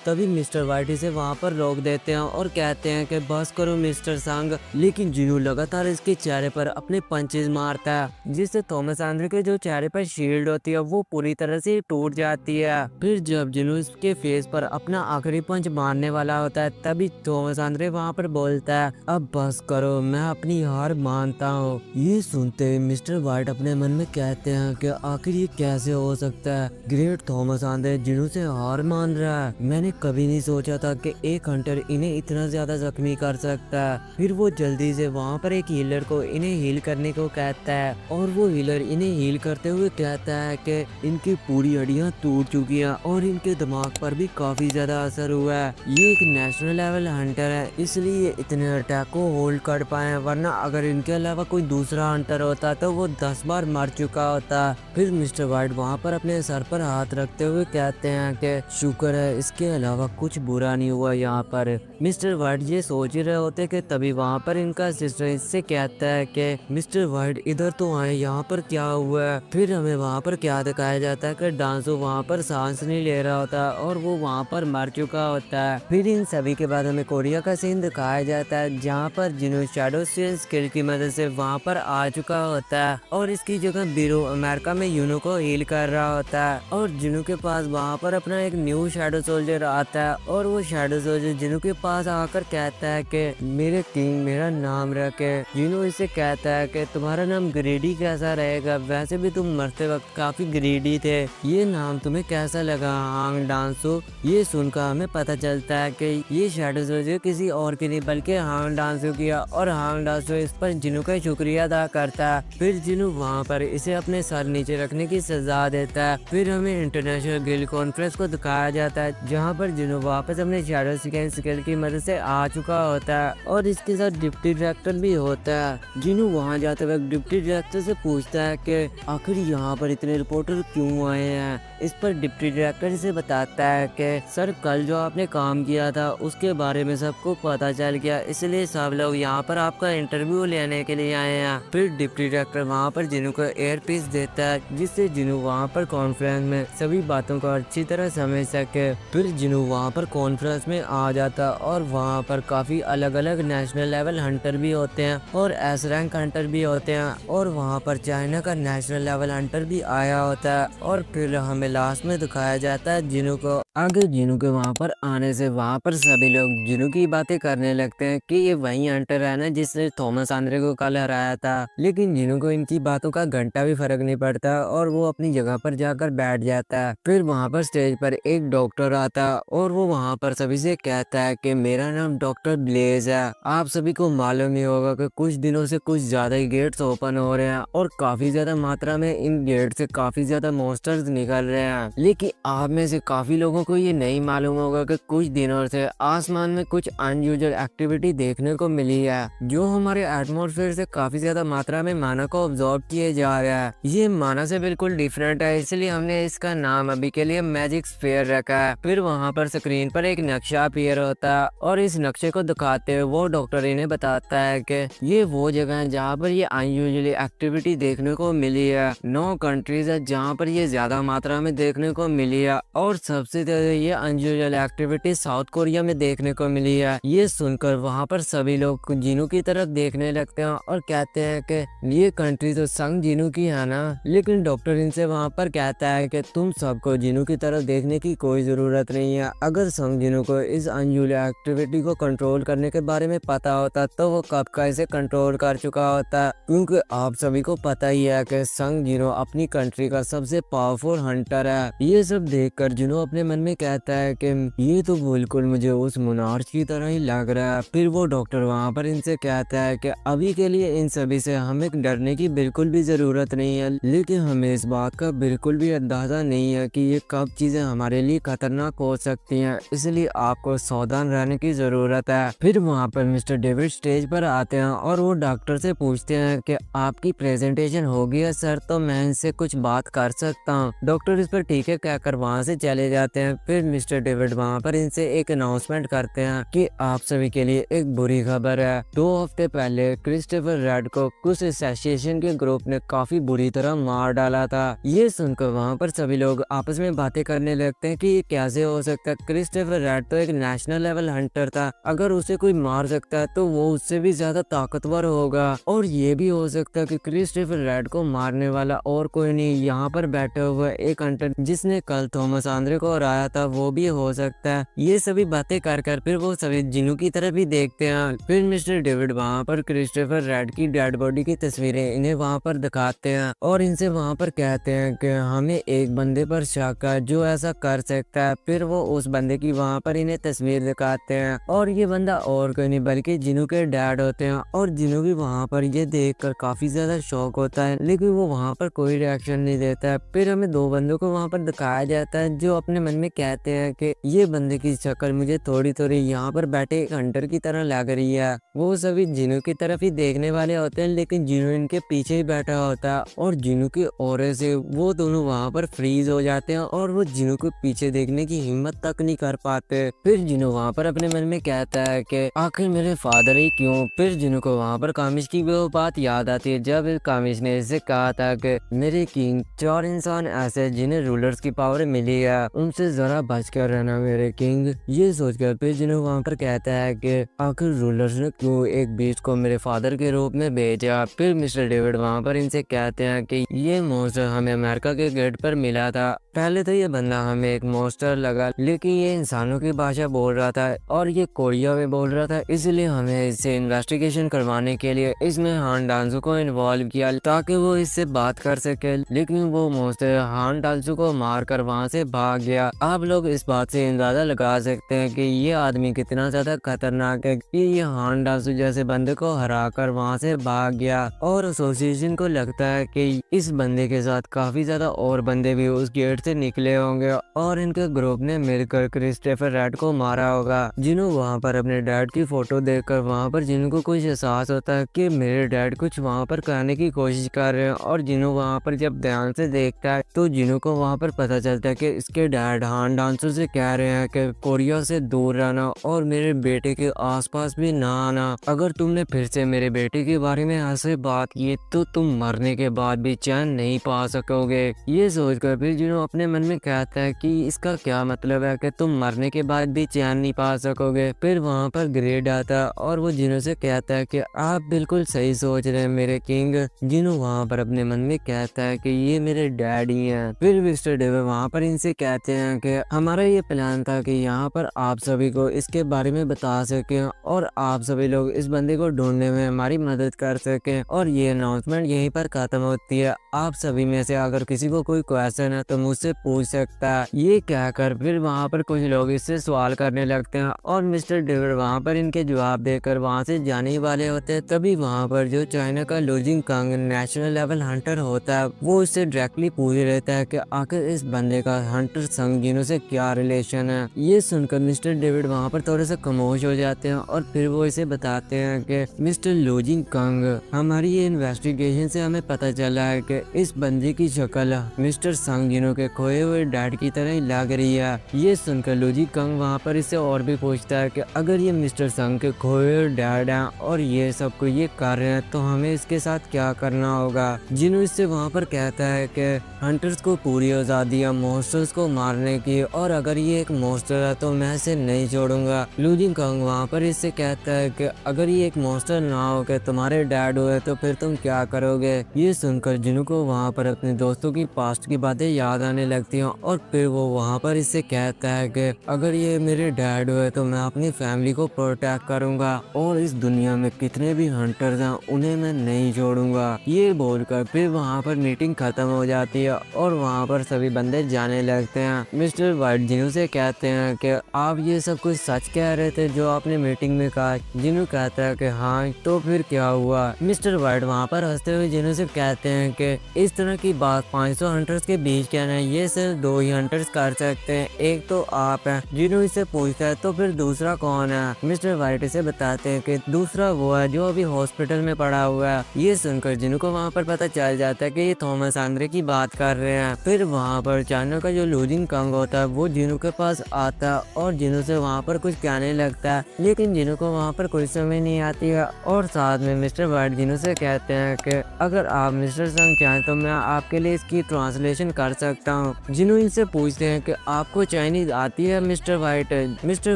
तभी मिस्टर वाइट इसे वहाँ पर रोक देते हैं और कहते हैं कि बस करो मिस्टर संग। लेकिन जिनू लगातार इसके चेहरे पर अपने पंचेस मारता है, जिससे थॉमस एंड्रे के जो चेहरे पर शील्ड होती है वो पूरी तरह से टूट जाती है। फिर जब जिनू इसके फेस पर अपना आखिरी पंच मारने वाला होता है तभी थॉमस एंड्रे वहाँ पर बोलता है अब बस करो, मैं अपनी हार मानता हूँ। ये सुनते ही मिस्टर वाइट अपने मन में कहते हैं कि आखिर ये कैसे हो सकता है, ग्रेट थॉमस एंड्रे जिनू से हार मान रहा है। मैंने कभी नहीं सोचा था कि एक हंटर इन्हें इतना ज्यादा जख्मी कर सकता है। फिर वो जल्दी से वहाँ पर एक हीलर को इन्हें हील करने को कहता है और वो हीलर इन्हें हील करते हुए कहता है कि इनकी पूरी हड्डियाँ टूट चुकी हैं और इनके दिमाग पर भी काफी ज्यादा असर हुआ है। ये एक नेशनल लेवल हंटर है इसलिए इतने अटैक को होल्ड कर पाए, वरना अगर इनके अलावा कोई दूसरा हंटर होता तो वो 10 बार मर चुका होता। फिर मिस्टर वाइट वहाँ पर अपने सर पर हाथ रखते हुए कहते हैं कि शुक्र है इसके अलावा कुछ बुरा नहीं हुआ यहाँ पर। मिस्टर वाइट ये सोच ही रहे होते कि तभी वहाँ पर इनका सिस्टर इससे कहता है कि मिस्टर वाइट इधर तो आए, यहाँ पर क्या हुआ है। फिर हमें वहाँ पर क्या दिखाया जाता है कि डांसो वहाँ पर सांस नहीं ले रहा होता और वो वहाँ पर मर चुका होता है। फिर इन सभी के बाद हमें कोरिया का सीन दिखाया जाता है जहाँ पर जिन्हों शैडो स्किल की मदद से वहाँ पर आ चुका होता है और इसकी जगह बीरो अमेरिका में यूनो को हील कर रहा होता है और जिनू के पास वहाँ पर अपना एक न्यू शैडो सोल्जर आता है और वो शैडो सोल्जर जिनू के पास आकर कहता है कि मेरे किंग मेरा नाम रखे। जिनू इससे कहता है कि तुम्हारा नाम ग्रेडी कैसा रहेगा, वैसे भी तुम मरते वक्त काफी ग्रेडी थे, ये नाम तुम्हें कैसा लगा हांग डांसो। ये सुनकर हमें पता चलता है कि ये शैडो सोल्जर किसी और की नहीं बल्कि हांग डांसो किया और हांग डांसो इस पर जिनू का शुक्रिया अदा करता है। फिर जिनू वहाँ पर इसे अपने सर नीचे रखने की सजा देता है। फिर हमें इंटरनेशनल गिल्ड कॉन्फ्रेंस को दिखाया जाता है जहाँ पर जिनू वापस अपने शैडो स्किल की मदद से आ चुका होता है और इसके साथ डिप्टी डायरेक्टर भी होता है। जिनू वहाँ जाते वक्त डिप्टी डायरेक्टर से पूछता है कि आखिर यहाँ पर इतने रिपोर्टर क्यों आए हैं। इस पर डिप्टी डायरेक्टर इसे बताता है कि सर कल जो आपने काम किया था उसके बारे में सबको पता चल गया, इसलिए सब लोग यहाँ पर आपका इंटरव्यू लेने के लिए आए हैं। फिर डिप्टी डायरेक्टर वहाँ पर जिनू को एयर पीस देता है जिससे जिनू वहाँ पर कॉन्फ्रेंस में सभी बातों को अच्छी तरह समझ सके। फिर जिनू वहाँ पर कॉन्फ्रेंस में आ जाता और वहाँ पर काफी अलग अलग नेशनल लेवल हंटर भी होते हैं और एस रैंक हंटर भी होते हैं और वहाँ पर चाइना का नेशनल लेवल हंटर भी आया होता है। और फिर हमें लास्ट में दिखाया जाता है जिनू को। आगे जिनू के वहाँ पर आने से वहाँ पर सभी लोग जिनू की बातें करने लगते हैं कि ये वही हंटर है ना जिसने थॉमस एंड्रे को कल हराया था। लेकिन जिनू को इनकी बातों का घंटा भी फर्क नहीं पड़ता और वो अपनी जगह पर जाकर बैठ जाता है। फिर वहाँ पर स्टेज पर एक डॉक्टर आता और वो वहाँ पर सभी से कहता है कि मेरा नाम डॉक्टर ब्लेज है। आप सभी को मालूम ही होगा कि कुछ दिनों से कुछ ज्यादा ही गेट्स ओपन हो रहे हैं और काफी ज्यादा मात्रा में इन गेट से काफी ज्यादा मॉन्स्टर्स निकल रहे हैं। लेकिन आप में से काफी लोगों को ये नहीं मालूम होगा कि कुछ दिनों से आसमान में कुछ अनयूजुअल एक्टिविटी देखने को मिली है जो हमारे एटमॉस्फेयर से काफी ज्यादा मात्रा में माना को ऑब्जॉर्व किए जा रहा है। ये माना से बिल्कुल डिफरेंट है, इसलिए हमने इसका नाम अभी के लिए मैजिक स्फीयर रखा है। फिर वहाँ पर स्क्रीन पर एक नक्शा अपीयर होता है और इस नक्शे को दिखाते हुए वो डॉक्टर इन्हें बताता है कि ये वो जगह है जहाँ पर ये अनयूजुअली एक्टिविटी देखने को मिली है। 9 कंट्रीज है जहाँ पर ये ज्यादा मात्रा में देखने को मिली है और सबसे ज्यादा ये अनयूजुअल एक्टिविटी साउथ कोरिया में देखने को मिली है। ये सुनकर वहाँ पर सभी लोग जिनू की तरफ देखने लगते हैं और कहते हैं कि ये कंट्री तो संग जिनू की है ना। लेकिन डॉक्टर इनसे वहाँ पर कहता है कि तुम सबको जिनू की तरफ देखने की कोई जरूरत नहीं है। अगर संग जिनू को इस अनयूजुअल एक्टिविटी को कंट्रोल करने के बारे में पता होता तो वो कब का इसे कंट्रोल कर चुका होता, क्योंकि आप सभी को पता ही है कि संग जिनू अपनी कंट्री का सबसे पावरफुल हंटर है। ये सब देखकर जिनू अपने मन में कहता है कि ये तो बिल्कुल मुझे उस मोनार्च की तरह ही लग रहा है। फिर वो डॉक्टर वहाँ पर इनसे कहता है कि अभी के लिए इन सभी से हमें डरने की बिल्कुल भी जरूरत नहीं है, लेकिन हमें इस बात का बिल्कुल भी अंदाजा नहीं है कि ये कब चीजें हमारे लिए खतरनाक हो सकती हैं, इसलिए आपको सावधान रहने की जरूरत है। फिर वहाँ पर मिस्टर डेविड स्टेज पर आते हैं और वो डॉक्टर से पूछते हैं कि आपकी प्रेजेंटेशन हो गई है सर, तो मैं इनसे कुछ बात कर सकता हूँ। डॉक्टर इस पर ठीक है कहकर वहाँ से चले जाते हैं हैं। फिर मिस्टर डेविड वहाँ पर इनसे एक अनाउंसमेंट करते हैं कि आप सभी के लिए एक बुरी खबर है। 2 हफ्ते पहले क्रिस्टोफर रेड को कुछ एसोसिएशन के ग्रुप ने काफी बुरी तरह मार डाला था। ये सुनकर वहाँ पर सभी लोग आपस में बातें करने लगते हैं कि ये कैसे हो सकता है। क्रिस्टोफर रेड तो एक नेशनल लेवल हंटर था, अगर उसे कोई मार सकता है तो वो उससे भी ज्यादा ताकतवर होगा। और ये भी हो सकता है कि क्रिस्टोफर रेड को मारने वाला और कोई नहीं, यहाँ पर बैठा हुआ एक हंटर जिसने कल थॉमस आंद्रे को हराया था वो भी हो सकता है। ये सभी बातें कर फिर वो सभी जिनू की तरफ ही देखते हैं। फिर मिस्टर डेविड वहाँ पर क्रिस्टोफर रेड की डेड बॉडी की तस्वीरें इन्हें वहाँ पर दिखाते हैं और इनसे वहाँ पर कहते हैं कि हमें एक बंदे पर शक है जो ऐसा कर सकता है। फिर वो उस बंदे की वहाँ पर इन्हें तस्वीर दिखाते हैं और ये बंदा और कोई नहीं बल्कि जिनू के डैड होते हैं। और जिनू भी वहाँ पर ये देखकर काफी ज्यादा शौक होता है, लेकिन वो वहाँ पर कोई रिएक्शन नहीं देता है। फिर हमें 2 बंदों को वहाँ पर दिखाया जाता है जो अपने मन में कहते हैं कि ये बंदे की शक्ल मुझे थोड़ी थोड़ी यहाँ पर बैठे एक हंटर की तरह लग रही है। वो सभी जिनू की तरफ ही देखने वाले होते हैं, लेकिन जिनू इनके पीछे ही बैठा होता है और जिनू के ऑरे से वो दोनों वहाँ पर फ्रीज हो जाते हैं और वो जिनू को पीछे देखने की हिम्मत तक नहीं कर पाते। फिर जिनू वहाँ पर अपने मन में कहता है कि आखिर मेरे फादर ही क्यों। फिर जिनू को वहाँ पर कामिश की वो बात याद आती है जब कामिश ने इससे कहा था कि मेरे किंग 4 इंसान ऐसे जिन्हें रूलर्स की पावर मिली है, उनसे जरा बच कर रहना मेरे किंग। ये सोचकर फिर जिन्हों वहाँ पर कहता है कि आखिर रूलर्स ने क्यों एक बीस्ट को मेरे फादर के रूप में भेजा। फिर मिस्टर डेविड वहाँ पर इनसे कहते हैं कि ये मॉन्स्टर हमें अमेरिका के गेट पर मिला था। पहले तो ये बंदा हमें एक मॉन्स्टर लगा, लेकिन ये इंसानों की भाषा बोल रहा था और ये कोरिया में बोल रहा था, इसलिए हमें इससे इन्वेस्टिगेशन करवाने के लिए इसमें हान डांसू को इन्वॉल्व किया ताकि वो इससे बात कर सके। लेकिन वो मॉन्स्टर हान डांसू को मारकर वहाँ से भाग गया। आप लोग इस बात से अंदाजा लगा सकते हैं कि ये आदमी कितना ज्यादा खतरनाक है कि ये हान डांसू जैसे बंदे को हराकर वहाँ से भाग गया। और एसोसिएशन को लगता है कि इस बंदे के साथ काफी ज्यादा और बंदे भी उस गेट से निकले होंगे और इनके ग्रुप ने मिलकर क्रिस्टोफर रेड को मारा होगा। जिन्हों वहाँ पर अपने डैड की फोटो देखकर वहाँ पर जिनको कुछ एहसास होता है कि मेरे डैड कुछ वहाँ पर करने की कोशिश कर रहे हैं और जिन्हों वहाँ पर जब ध्यान से देखता है तो जिन्हों को वहाँ पर पता चलता है कि इसके डैड हान डांसर से कह रहे हैं कि कोरिया से दूर रहना और मेरे बेटे के आसपास भी ना आना। अगर तुमने फिर से मेरे बेटे के बारे में ऐसे बात की तो तुम मरने के बाद भी चैन नहीं पा सकोगे। ये सोचकर फिर जिन्हों अपने मन में कहता है कि इसका क्या मतलब है कि तुम मरने के बाद भी चैन नहीं पा सकोगे। फिर वहाँ पर ग्रेड आता है और वो जिन्हों से कहता है कि आप बिल्कुल सही सोच रहे हैं मेरे किंग। जिन्हों वहाँ पर अपने मन में कहता है कि ये मेरे डैड ही हैं। फिर मिस्टर डेविड वहाँ पर इनसे कहते हैं कि हमारा ये प्लान था कि यहाँ पर आप सभी को इसके बारे में बता सकें और आप सभी लोग इस बंदे को ढूंढने में हमारी मदद कर सकें। और ये अनाउंसमेंट यहीं पर खत्म होती है। आप सभी में से अगर किसी को कोई क्वेश्चन है तो मुझसे पूछ सकता है। ये कहकर फिर वहाँ पर कुछ लोग इससे सवाल करने लगते हैं और मिस्टर डेविड वहाँ पर इनके जवाब देकर वहाँ से जाने ही वाले होते हैं। तभी वहाँ पर जो चाइना का लूजिंग कांग नेशनल लेवल हंटर होता है वो इससे डायरेक्टली पूछ लेता है कि आखिर इस बंदे का हंटर संग जिनों से क्या रिलेशन है। ये सुनकर मिस्टर डेविड वहाँ पर थोड़े से खामोश हो जाते हैं और फिर वो इसे बताते हैं कि मिस्टर लूजिंग कांग, हमारी ये इन्वेस्टिगेशन से हमें पता चला है कि इस बंदे की शक्ल मिस्टर संग जिनों के खोए हुए डैड की तरह ही लग रही है। ये सुनकर लूजिंग कांग वहाँ पर इससे और भी पूछता है कि अगर ये मिस्टर संग के खोए हुए डैड हैं और ये सब को ये कर रहे हैं तो हमें इसके साथ क्या करना होगा। जिन्हों इससे वहाँ पर कहता है कि हंटर्स को पूरी आज़ादी है मॉन्स्टर्स को मारने की और अगर ये एक मॉन्स्टर है तो मैं इसे नहीं छोड़ूंगा। लूजिंग कांग वहाँ पर इससे कहता है कि अगर ये एक मॉन्स्टर ना हो के तुम्हारे डैड हुए तो फिर तुम क्या करोगे। ये सुनकर जिन्हों को वहाँ पर अपने दोस्तों की पास्ट की बातें याद आने लगती हैं और फिर वो वहाँ पर इससे कहता है कि अगर ये मेरे डैड हुए तो मैं अपनी फैमिली को प्रोटेक्ट करूंगा और इस दुनिया में कितने भी हंटर्स हैं उन्हें मैं नहीं छोड़ूंगा। ये बोलकर फिर वहाँ पर मीटिंग खत्म हो जाती है और वहाँ पर सभी बंदे जाने लगते हैं। मिस्टर वाइट जिन्हों से कहते हैं कि आप ये सब कुछ सच कह रहे थे जो आपने मीटिंग में कहा। जिन्हों कहता है कि हाँ तो फिर क्या हुआ। मिस्टर वाइट वहाँ पर हंसते हुए जिन्हों से कहते हैं कि इस तरह की बात 500 हंटर्स के बीच कहना है, ये सिर्फ 2 ही हंटर्स कर सकते हैं, एक तो आप हैं। जिन्हों इससे पूछता है तो फिर दूसरा कौन है। मिस्टर वाइट इसे बताते हैं कि दूसरा वो है जो अभी हॉस्पिटल में पड़ा हुआ है। ये सुनकर जिन्हों को वहाँ पर पता चल जाता है कि ये थॉमस आंद्रे की बात कर रहे हैं। फिर वहाँ पर चाइना का जो लूजिंग कांग होता है वो जिनू के पास आता है और जिनू से वहाँ पर कुछ कहने लगता है, लेकिन जिनू को वहाँ पर कोई समझ नहीं आती है। और साथ में मिस्टर वाइट जिनू से कहते हैं कि अगर आप मिस्टर संग चाहें तो मैं आपके लिए इसकी ट्रांसलेशन कर सकता हूँ। जिनू इनसे पूछते हैं कि आपको चाइनीज आती है मिस्टर वाइट। मिस्टर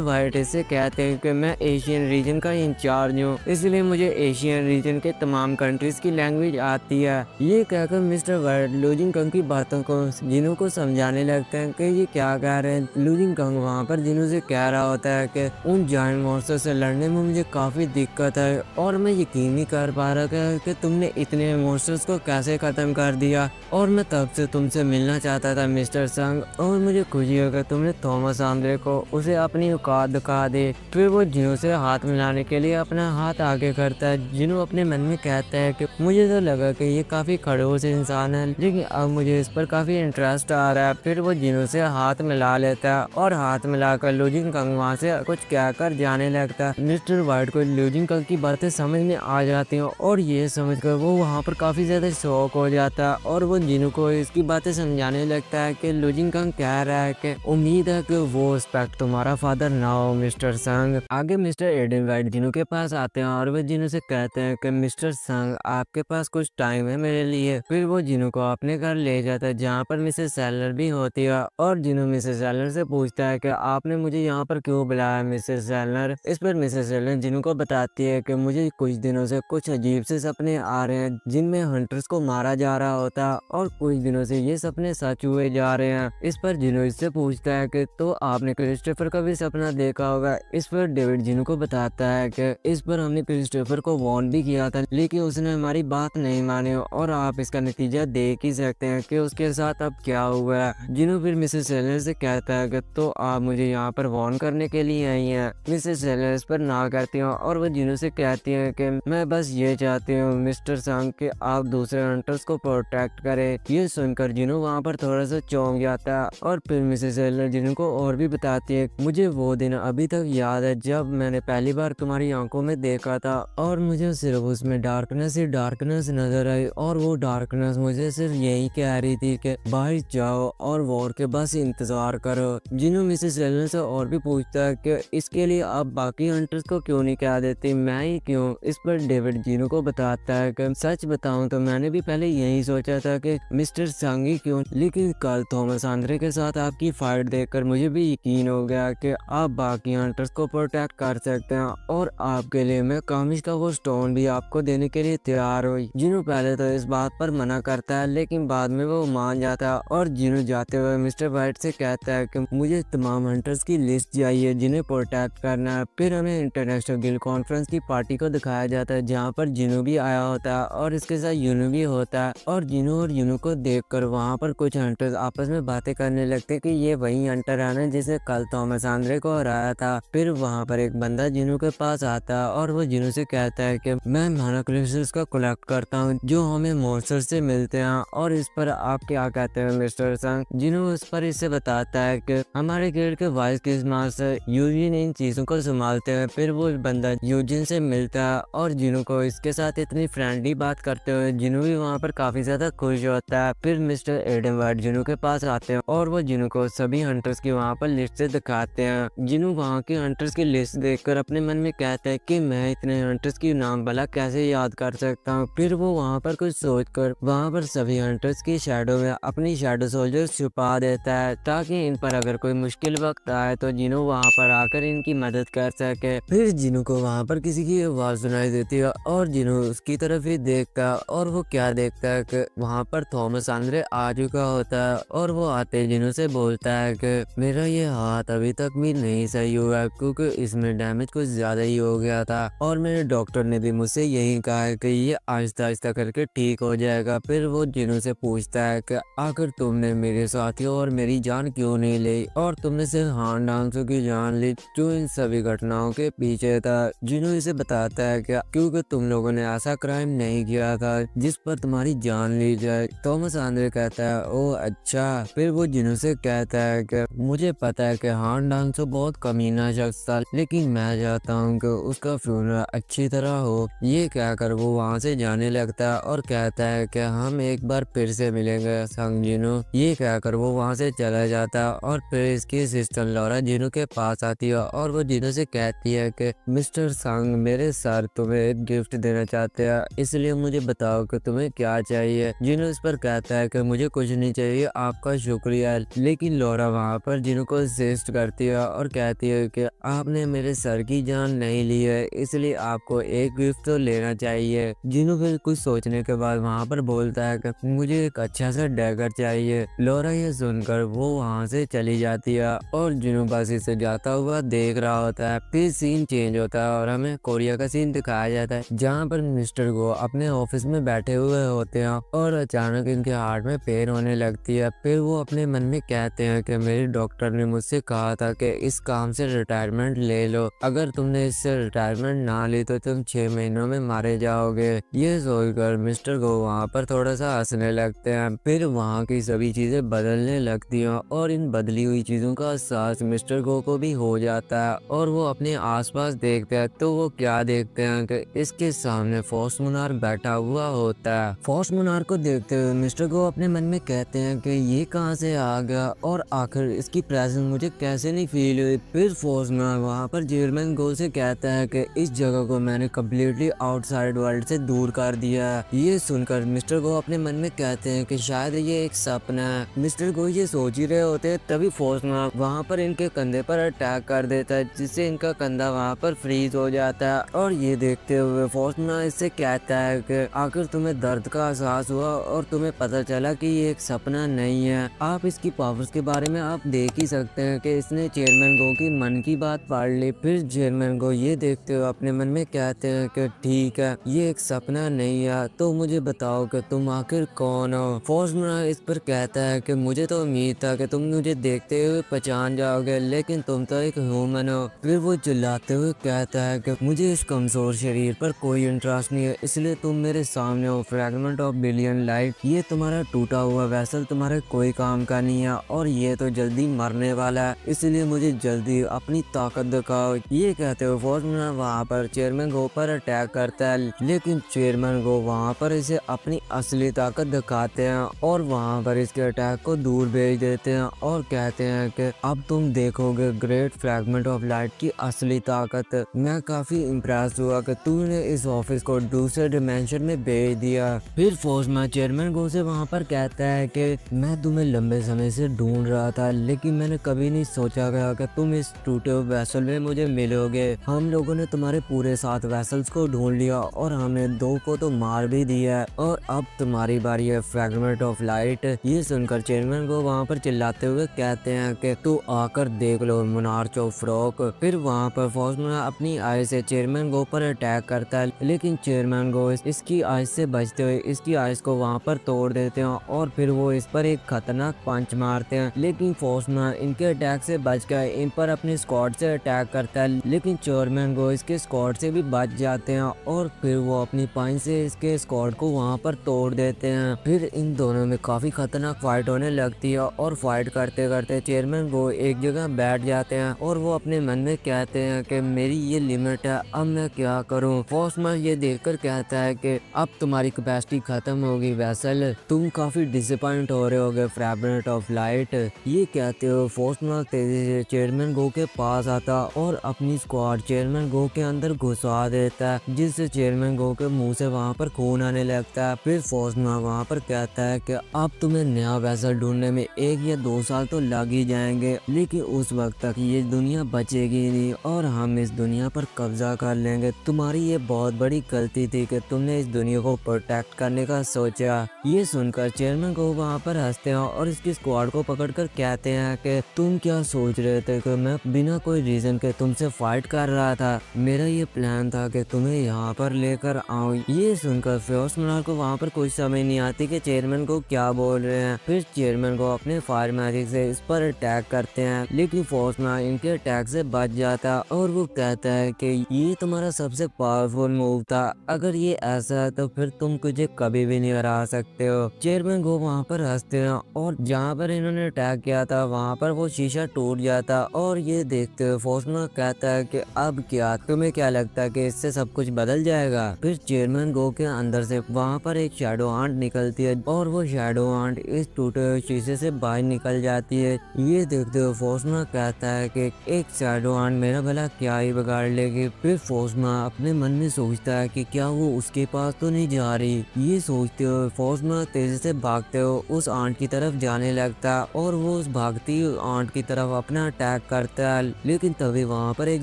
वाइट इससे कहते हैं कि मैं एशियन रीजन का इंचार्ज हूँ, इसलिए मुझे एशियन रीजन के तमाम कंट्रीज की लैंग्वेज आती है। ये कहकर मिस्टर वाइट लूजिंग कंग की बातों को जिनू को समझाने लगते हैं कि ये क्या कह रहे हैं। लूजिंग कंग वहाँ पर जिनू से कह रहा होता है कि उन जायंट मॉन्स्टर से लड़ने में मुझे काफी दिक्कत है और मैं यकीन नहीं कर पा रहा कि तुमने इतने मॉन्स्टर्स को कैसे खत्म कर दिया, और मैं तब से तुमसे मिलना चाहता था मिस्टर संग, और मुझे खुशी है कि तुमने थॉमस आंद्रे को उसे अपनी औकात दिखा दे। फिर वो जिनू से हाथ मिलाने के लिए अपना हाथ आगे करता है। जिनू अपने मन में कहता है कि मुझे तो लगा कि ये काफी खड़ूस इंसान है, लेकिन अब मुझे इस पर काफी इंटरेस्ट आ रहा है। फिर वो जिनू से हाथ मिला लेता है और हाथ मिलाकर लूजिंग कंग वहाँ से कुछ कहकर जाने लगता है। मिस्टर वाइट को लूजिंग कंग की बातें समझ में आ जाती हैं और ये समझकर वो वहाँ पर काफी ज्यादा शौक हो जाता है और वो जिनू को इसकी बातें समझाने लगता है कि लूजिंग कंग कह रहा है कि उम्मीद है कि वो रिस्पेक्ट तुम्हारा फादर ना हो मिस्टर संग। आगे मिस्टर एडन वाइट जिनू के पास आते हैं और वो जिनू से कहते हैं कि मिस्टर संग आपके पास कुछ टाइम है मेरे लिए। फिर वो जिनू को अपने घर ले जाता है जहाँ पर मिसेस सेलर भी होती है और जिनू मिसेस सेलर से पूछता है कि आपने मुझे यहाँ पर क्यों बुलाया मिसेस सेलर। इस पर मिसेस सेलर जिनू को बताती है कि मुझे कुछ दिनों से कुछ अजीब से सपने आ रहे हैं जिनमें हंटर्स को मारा जा रहा होता है और कुछ दिनों से ये सपने सच हुए जा रहे हैं। इस पर जिनू इससे पूछता है कि तो आपने क्रिस्टोफर का भी सपना देखा होगा। इस पर डेविड जिनू को बताता है कि इस पर हमने क्रिस्टोफर को वार्न भी किया था, लेकिन उसने हमारी बात नहीं मानी और आप इसका नतीजा देख ही सकते हैं कि उसके साथ अब क्या हुआ है। जिनू फिर मिसेस सेलर से कहता है कि तो आप मुझे यहाँ पर वार्न करने के लिए आई हैं। मिसेस सेलर इस पर ना करती हैं और वो जिनू से कहती हैं कि मैं बस ये चाहती हूँ मिस्टर संग कि आप दूसरे हंटर्स को प्रोटेक्ट करें। ये सुनकर जिनू वहाँ पर थोड़ा सा चौंक जाता है और फिर मिसेस सेलर जिनू को और भी बताती है मुझे वो दिन अभी तक याद है जब मैंने पहली बार तुम्हारी आंखों में देखा था और मुझे सिर्फ उसमें डार्कनेस ही डार्कनेस नजर आई और वो डार्कनेस मुझे सिर्फ यही कह रही थी कि बाहर जाओ और वॉर के बस इंतजार करो। जिनू मिसेस सेलर से और भी पूछता है कि इसके लिए आप बाकी हंटर्स को क्यों नहीं कह देती, मैं ही क्यों। इस पर डेविड जिनू को बताता है कि सच बताऊं तो मैंने भी पहले यही सोचा था कि मिस्टर संग ही क्यों, लेकिन कल थॉमस आंद्रे के साथ आपकी फाइट देखकर मुझे भी यकीन हो गया कि आप बाकी हंटर्स को प्रोटेक्ट कर सकते हैं और आपके लिए मैं कामिश का वो स्टोन भी आपको देने के लिए तैयार हुई। जिनू पहले तो इस बात पर मना करता है लेकिन बाद में वो मान जाता है और जिनू जाते हुए मिस्टर वाइट से कहता है कि मुझे तमाम हंटर्स की लिस्ट चाहिए जिन्हें प्रोटेक्ट करना है। फिर हमें इंटरनेशनल गिल्ड कॉन्फ्रेंस की पार्टी को दिखाया जाता है जहाँ पर जिनू भी आया होता है और इसके साथ यूनू भी होता है और जिनू और यूनू को देखकर वहाँ पर कुछ हंटर्स आपस में बातें करने लगते हैं कि ये वही हंटर है ना जिसे कल थॉमस आंद्रे को हराया था। फिर वहाँ पर एक बंदा जिनू के पास आता है और वो जिनू से कहता है कि मैं माना क्रिस्टल्स का कलेक्ट करता हूँ जो हमें मॉन्स्टर से मिलते हैं और इस पर आप क्या कहते हैं मिस्टर संग। जिनू उस पर इससे बताता है कि हमारे गिल्ड के वाइस मास्टर यूजिन इन चीजों को संभालते हैं। फिर वो बंदा यूजिन से मिलता है और जिनू को इसके साथ इतनी फ्रेंडली बात करते हुए जिनू भी वहाँ पर काफी ज्यादा खुश होता है। फिर मिस्टर एडम वाइट जिनू के पास आते हैं और वो जिनू को सभी हंटर्स की वहाँ पर लिस्ट से दिखाते हैं। जिनू वहाँ के हंटर्स की लिस्ट देखकर अपने मन में कहता है कि मैं इतने हंटर्स की नाम भला कैसे याद कर सकता हूँ। फिर वो वहाँ पर कुछ सोचकर वहाँ पर सभी हंटर्स की शैडो में अपनी शैडो सोल्जर्स छुपा देता है ताकि इन पर अगर कोई मुश्किल वक्त आए तो जिनू वहाँ पर आकर इनकी मदद कर सके। फिर जिनू को वहाँ पर किसी की आवाज सुनाई देती है और जिनू उसकी तरफ ही देखता है और वो क्या देखता है कि वहाँ पर थॉमस आंद्रे आ चुका होता है और वो आते जिनू से बोलता है कि मेरा ये हाथ अभी तक भी नहीं सही हुआ क्योंकि इसमें डैमेज कुछ ज्यादा ही हो गया था और मेरे डॉक्टर ने भी मुझसे यही कहा है कि ये आहिस्ता आहिस्ता करके ठीक हो जाएगा। फिर वो जिनू से पूछता है कि आखिर तुमने मेरे साथियों और मेरी जान क्यों नहीं ली और तुमने सिर्फ हान डांसों की जान ली जो इन सभी घटनाओं के पीछे था। जिनू इसे बताता है कि क्योंकि तुम लोगों ने ऐसा क्राइम नहीं किया था जिस पर तुम्हारी जान ली जाए। थॉमस आंद्रे कहता है ओ अच्छा। फिर वो जिनू से कहता है कि मुझे पता है कि हान डांसो बहुत कमीना शख्स था लेकिन मैं चाहता हूँ कि उसका फ्यूनरल अच्छी तरह हो। ये कहकर वो वहाँ से जाने लगता है और कहता है कि हम एक बार फिर से मिलेंगे संग जिनू। ये कहकर वो वहाँ से चला चला जाता है और फिर इसकी सिस्टर लॉरा जिनू के पास आती है और वो जिनू से कहती है कि मिस्टर सांग, मेरे सर तुम्हें एक गिफ्ट देना चाहते हैं, इसलिए मुझे बताओ कि तुम्हें क्या चाहिए। जिनू इस पर कहता है कि मुझे कुछ नहीं चाहिए, आपका शुक्रिया। लेकिन लॉरा वहाँ पर जिनू को इंसिस्ट करती है और कहती है कि आपने मेरे सर की जान नहीं ली है, इसलिए आपको एक गिफ्ट तो लेना चाहिए। जिनू फिर कुछ सोचने के बाद वहाँ पर बोलता है कि मुझे एक अच्छा सा डैगर चाहिए। लॉरा ये सुनकर वो वहाँ से चली जाती है और जिनू बस इसे जाता हुआ देख रहा होता है। फिर सीन चेंज होता है और हमें कोरिया का सीन दिखाया जाता है जहाँ पर मिस्टर गो अपने ऑफिस में बैठे हुए होते हैं और अचानक इनके हार्ट में पेन होने लगती है। फिर वो अपने मन में कहते हैं कि मेरे डॉक्टर ने मुझसे कहा था कि इस काम से रिटायरमेंट ले लो, अगर तुमने इससे रिटायरमेंट ना ली तो तुम 6 महीनों में मारे जाओगे। ये सोचकर मिस्टर गो वहाँ पर थोड़ा सा हंसने लगते हैं। फिर वहाँ की सभी चीजें बदलने लगती हैं और इन बदली हुई चीजों का एहसास मिस्टर गो को भी हो जाता है और वो अपने आसपास देखते हैं तो वो क्या देखते हैं कि इसके सामने फॉस मुनार बैठा हुआ होता है। फॉस मुनार को देखते हुए मिस्टर गो अपने मन में कहते हैं कि ये कहाँ से आ गया और आखिर इसकी प्रेजेंस मुझे कैसे नहीं फील हुई। फिर फॉस मुनार वहाँ पर चेयरमैन गो से कहता है कि इस जगह को मैंने कम्प्लीटली आउटसाइड वर्ल्ड से दूर कर दिया है। ये सुनकर मिस्टर गो अपने मन में कहते हैं कि शायद ये एक सपना है। मिस्टर गो ये सोच ही रहे होते हैं तभी फॉस मुनार वहाँ पर इनके कंधे पर अटैक कर देता है जिससे इनका कंधा वहाँ पर फ्रीज हो जाता है। और ये देखते हुए फॉस मुनार इससे कहता है कि आखिर तुम्हें दर्द का एहसास हुआ और तुम्हें पता चला कि ये एक सपना नहीं है। आप इसकी पावर्स के बारे में आप देख ही सकते हैं कि इसने चेयरमैन गो की मन की बात पढ़ ली। फिर चेयरमैन गो ये देखते हुए अपने मन में कहते हैं कि ठीक है, ये एक सपना नहीं है, तो मुझे बताओ कि तुम आखिर कौन हो। फॉस मुनार इस पर कहता है कि मुझे तो उम्मीद था कि तुम मुझे देखते हुए पहचान जाओगे, लेकिन तुम तो एक ह्यूमन हो। फिर वो चिल्लाते हुए कहता है कि मुझे इस कमजोर शरीर पर कोई इंटरेस्ट नहीं है, इसलिए तुम मेरे सामने हो फ्रैगमेंट ऑफ बिलियन लाइट। ये तुम्हारा टूटा हुआ वैसल तुम्हारे कोई काम का नहीं है और ये तो जल्दी मरने वाला है, इसलिए मुझे जल्दी अपनी ताकत दिखाओ। ये कहते हुए फॉस मुनार वहाँ पर चेयरमैन गो पर अटैक करता है, लेकिन चेयरमैन गो वहाँ पर इसे अपनी असली ताकत दिखाते हैं और वहाँ पर इसके अटैक को दूर भेज देते हैं और कहते हैं कि अब तुम देखोगे ग्रेट फ्रैगमेंट ऑफ लाइट की असली ताकत। मैं काफी इम्प्रेस हुआ कि तूने इस ऑफिस को दूसरे डिमेंशन में भेज दिया। फिर फॉस मुनार चेयरमैन गो से वहाँ पर कहता है कि मैं तुम्हें लंबे समय से ढूंढ रहा था, लेकिन मैंने कभी नहीं सोचा गया कि तुम इस टूटे हुए वेसल में मुझे मिलोगे। हम लोगों ने तुम्हारे पूरे 7 वेसल्स को ढूंढ लिया और हमने 2 को तो मार भी दिया और अब तुम्हारी बारी है फ्रैगमेंट ऑफ लाइट। ये सुनकर चेयरमैन गो वहाँ पर चिल्लाते हुए कहते हैं कि तू आकर देख लो मोनार्च ऑफ फ्रॉक। फिर वहाँ पर फॉस मुनार अपनी आई से चेयरमैन गो पर अटैक करता है, लेकिन चेयरमैन गो इसकी आइस से बचते हुए इसकी आइस को वहाँ पर तोड़ देते हैं और फिर वो इस पर एक खतरनाक पंच मारते हैं। लेकिन फॉस मुनार इनके अटैक से बच गए, इन पर अपने स्क्वाड से अटैक करता है, लेकिन चेयरमैन गो इसके स्क्वाड से भी बच जाते हैं और फिर वो अपनी पंच से इसके स्क्वाड को वहाँ पर तोड़ देते हैं। फिर इन दोनों में काफी खतरनाक फाइट होने लगती है और फाइट करते करते चेयरमैन गो एक जगह बैठ जाते हैं और वो अपने मन में कहते हैं कि मेरी ये लिमिट है, अब मैं क्या करूं। फॉस मुनार ये देखकर कहता है कि अब तुम्हारी कैपेसिटी खत्म होगी वेसल, तुम काफी डिसअपॉइंट हो रहे होगे फ्रैगमेंट ऑफ लाइट। ये कहते हो फॉस मुनार तेजी से चेयरमैन गो के पास आता और अपनी स्क्वाड चेयरमैन गो के अंदर घुसा देता है, जिससे चेयरमैन गो के मुंह से वहाँ पर खून आने लगता है। फिर फॉस मुनार वहाँ पर कहता है कि अब तुम्हें नया वेसल ढूंढने में 1 या 2 साल तो लग ही जाएंगे, लेकिन उस वक्त तक ये दुनिया बचेगी नहीं और हम इस दुनिया पर कब्जा कर लेंगे। तुम्हारी ये बहुत बड़ी गलती थी कि तुमने इस दुनिया को प्रोटेक्ट करने का सोचा। ये सुनकर चेयरमैन गो वहाँ पर हंसते हैं और इसकी स्क्वाड को पकड़कर कहते हैं कि तुम क्या सोच रहे थे कि मैं बिना कोई रीजन के तुमसे फाइट कर रहा था। मेरा ये प्लान था कि तुम्हें यहाँ पर लेकर आऊं। ये सुनकर फॉस मुनार को वहाँ पर कुछ समझ नहीं आती कि चेयरमैन को क्या बोल रहे हैं। फिर चेयरमैन को अपने फायर मैजिक से इस पर अटैक करते हैं, लेकिन फॉस मुनार इनके अटैक से बच जाता है और वो कहता है कि ये तुम्हारा सबसे पावरफुल मूव था, अगर ये ऐसा है तो फिर तुम मुझे कभी भी नहीं हरा सकते हो। चेयरमैन को वहाँ पर हंसते हैं और जहाँ पर इन्होंने अटैक किया था वहाँ पर वो शीशा टूट जाता और ये देखते हुए फॉस मुनार कहता है कि अब क्या, तुम्हें क्या लगता है कि इससे सब कुछ बदल जाएगा। फिर चेयरमैन गो के अंदर से वहाँ पर एक शैडो आंट निकलती है और वो शैडो आंट इस टूटे हुए शीशे से बाहर बाहर निकल जाती है। ये देखते हुए फोस्मा कहता है कि एक शैडो आंट मेरा भला क्या ही बिगाड़ लेगी। फिर फोस्मा अपने मन में सोचता है कि क्या वो उसके पास तो नहीं जा रही। ये सोचते हुए फोस्मा तेजी से भागते हुए उस आंट की तरफ जाने लगता है और वो उस भागती आंट की तरफ अपना अटैक करता है। लेकिन तभी वहाँ पर एक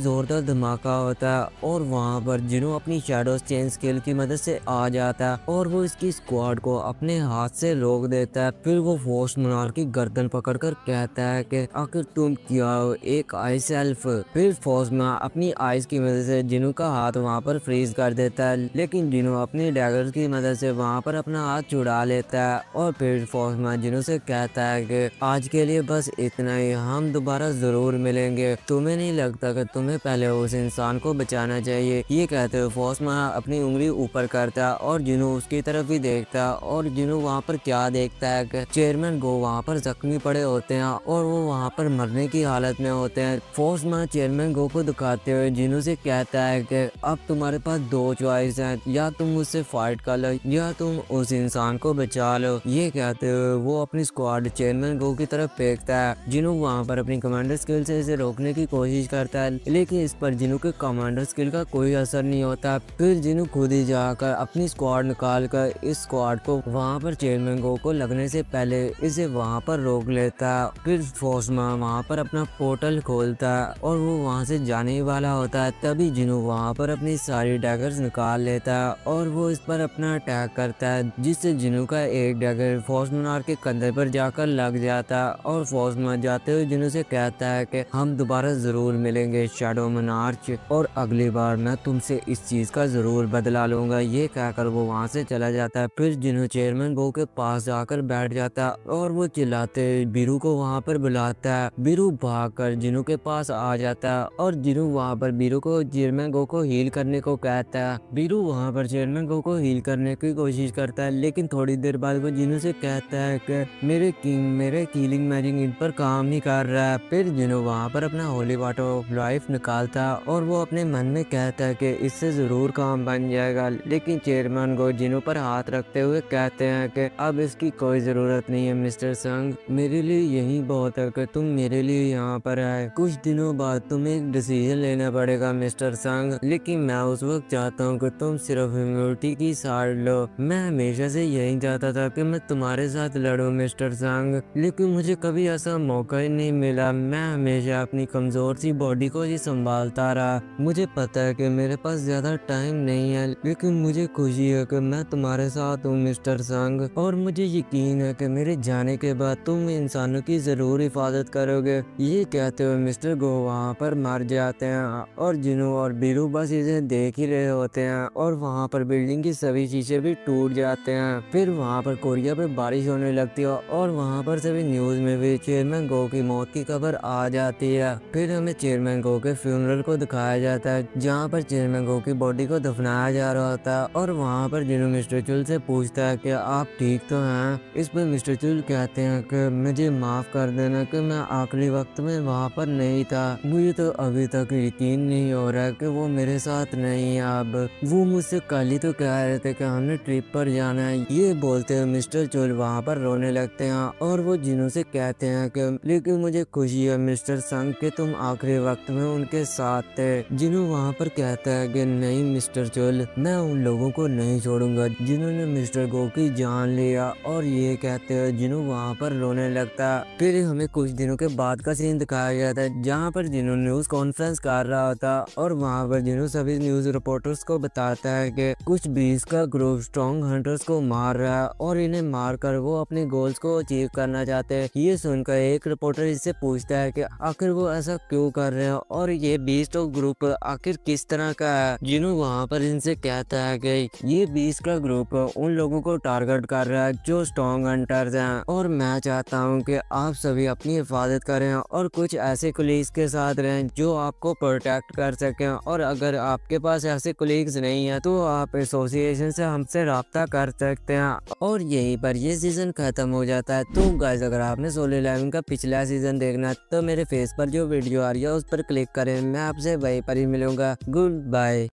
जोरदार धमाका होता है और वहाँ पर जिनो अपनी शैडो चेन स्किल की मदद से आ जाता है और वो इसकी स्क्वाड को अपने हाथ से रोक देता है। फिर वो फोस्मा की गर्दन पकड़कर कहता है कि आखिर तुम क्या हो, एक आई सेल्फ। फिर फोस्मा अपनी आइस की मदद से जिनो का हाथ वहाँ पर फ्रीज कर देता है, लेकिन जिनो अपनी डैगर की मदद से वहाँ पर अपना हाथ छुड़ा लेता है। और फिर फोस्मा जिनो से कहता है कि आज के लिए बस इतना ही, हम दोबारा जरूर मिलेंगे। तुम्हें नहीं लगता कि तुम्हें पहले उस इंसान को बचाना चाहिए? ये कहते हुए फोस्मा अपनी उंगली ऊपर करता है और जिनो उसकी तरफ ही देखता है और जिनो वहाँ पर क्या देखता है कि चेयरमैन गो वहाँ पर जख्मी पड़े होते हैं और वो वहाँ पर मरने की हालत में होते हैं। फोस्मा चेयरमैन गो को दिखाते हुए जिनो से कहता है कि अब तुम्हारे पास दो चॉइस हैं, या तुम मुझसे फाइट कर लो या तुम उस इंसान को बचा लो। ये कहते हुए वो अपनी स्क्वाड चेयरमैन गो की तरफ फेंकता है। जिनो वहाँ पर अपनी कमांडर स्किल से इसे रोकने की कोशिश करता है, लेकिन इस पर जिनो के कमांडर स्किल का कोई असर नहीं होता। फिर जिनो खुद ही जाकर अपनी स्क्वाड निकाल कर इस स्क्वाड को वहाँ पर चेयरमैन गो को लगने से पहले इसे वहाँ पर रोक लेता है। फिर फोस्मा वहाँ पर अपना पोर्टल खोलता है और वो वहाँ से जाने वाला होता है। तभी जिनो वहाँ पर अपनी सारी डैगर्स निकाल लेता है और वो इस पर अपना अटैक करता है, जिससे जिनो का एक डैगर फोस्मा के कंधे पर जाकर लग जाता है। और फोस्मा जाते हुए जिनो से कहता है कि हम दोबारा जरूर मिलेंगे शैडो मोनार्च, और अगली बार मैं तुमसे इस चीज का जरूर बदला लूंगा। ये कहकर वो वहाँ से चला जाता है। फिर जिनो चेयरमैन गो के पास जाकर बैठ जाता है और वो चिल्लाते बीरू को वहाँ पर बुलाता है। बीरू भागकर जिनो के पास आ जाता है और जिनो वहाँ पर बीरू को चेयरमैन गो को हील करने को कहता है। बीरू वहाँ पर चेयरमैन गो को हील करने की कोशिश करता है, लेकिन थोड़ी देर बाद वो जिनो से कहता है कि मेरे कीलिंग मैजिक इन पर काम नहीं कर रहा है। फिर जिनो वहाँ पर अपना होली वाटर ऑफ लाइफ निकालता है और वो अपने मन में कहता है कि इससे जरूर काम बन जाएगा, लेकिन चेयरमैन गो जिनो पर हाथ रखते हुए कहते हैं कि अब इसकी कोई जरूरत नहीं है मिस्टर संग, मेरे लिए यही बहुत है कि तुम मेरे लिए यहाँ पर आए। कुछ दिनों बाद तुम्हें एक डिसीजन लेना पड़ेगा मिस्टर संग, लेकिन मैं उस वक्त चाहता हूँ कि तुम सिर्फ ह्यूमैनिटी की साइड लो। मैं हमेशा से यही चाहता था कि मैं तुम्हारे साथ लड़ूं मिस्टर संग, लेकिन मुझे कभी ऐसा मौका ही नहीं मिला। मैं हमेशा अपनी कमजोर सी बॉडी को ही संभालता रहा। मुझे पता है कि मेरे पास ज्यादा टाइम नहीं है, लेकिन मुझे खुशी है कि मैं तुम्हारे साथ हूँ मिस्टर संग, और मुझे यकीन है कि मेरे जाने के बाद तुम इंसानों की जरूर हिफाजत करोगे। ये कहते हुए मिस्टर गो वहाँ पर मर जाते हैं और जिनो और बीरू बस इसे देख ही रहे होते हैं और वहाँ पर बिल्डिंग की सभी शीशे भी टूट जाते हैं। फिर वहाँ पर कोरिया पे बारिश होने लगती है और वहाँ पर सभी न्यूज में भी चेयरमैन गो की मौत की खबर आ जाती है। फिर हमें चेयरमैन गो के फ्यूनरल को दिखाया जाता है, जहाँ पर चेयरमैन गो की बॉडी को दफनाया जा रहा होता है और वहाँ पर जिनो मिस्टर चुल से पूछता है कि आप ठीक तो हैं। इस पर मिस्टर चुल कहते हैं कि मुझे माफ कर देना कि मैं आखिरी वक्त में वहाँ पर नहीं था। मुझे तो अभी तक यकीन नहीं हो रहा कि वो मेरे साथ नहीं है। अब वो मुझसे कल ही तो कह रहे थे कि हमने ट्रिप पर जाना है। ये बोलते हुए मिस्टर चुल वहाँ पर रोने लगते हैं और वो जिनो से कहते हैं कि लेकिन मुझे खुशी है मिस्टर संग कि तुम आखिरी वक्त में उनके साथ थे। जिनो वहाँ पर कहता है कि नहीं मिस्टर चुल, मैं उन लोगों को नहीं छोड़ूंगा जिन्होंने मिस्टर गो की जान लिया। और ये कहते हुए जिनो वहाँ पर रोने लगता है। फिर हमें कुछ दिनों के बाद का सीन दिखाया गया था, जहाँ पर जिनो न्यूज कॉन्फ्रेंस कर रहा था और वहाँ पर जिनो सभी न्यूज रिपोर्टर्स को बताता है कि कुछ बीस का ग्रुप स्ट्रॉन्ग हंटर्स को मार रहा है और इन्हें मारकर वो अपने गोल्स को अचीव करना चाहते हैं। ये सुनकर एक रिपोर्टर इससे पूछता है कि आखिर वो ऐसा क्यों कर रहे हैं और ये बीस्ट ग्रुप आखिर किस तरह का है। जिनो वहाँ पर इनसे कहता है कि ये बीस्ट का ग्रुप उन लोगों को टारगेट कर रहा है जो स्ट्रॉन्ग हंटर्स हैं, और मैं चाहता हूँ कि आप सभी अपनी हिफाजत करें और कुछ ऐसे कोलीग्स के साथ रहें जो आपको प्रोटेक्ट कर सकें, और अगर आपके पास ऐसे कोलीग्स नहीं है तो आप एसोसिएशन से हमसे राब्ता कर सकते हैं। और यहीं पर ये सीजन खत्म हो जाता है। तो गाइस अगर आपने सोलो लेवलिंग का पिछला सीजन देखना है तो मेरे फेस पर जो वीडियो आ रही है उस पर क्लिक करें। मैं आपसे वहीं पर ही मिलूंगा। Good bye.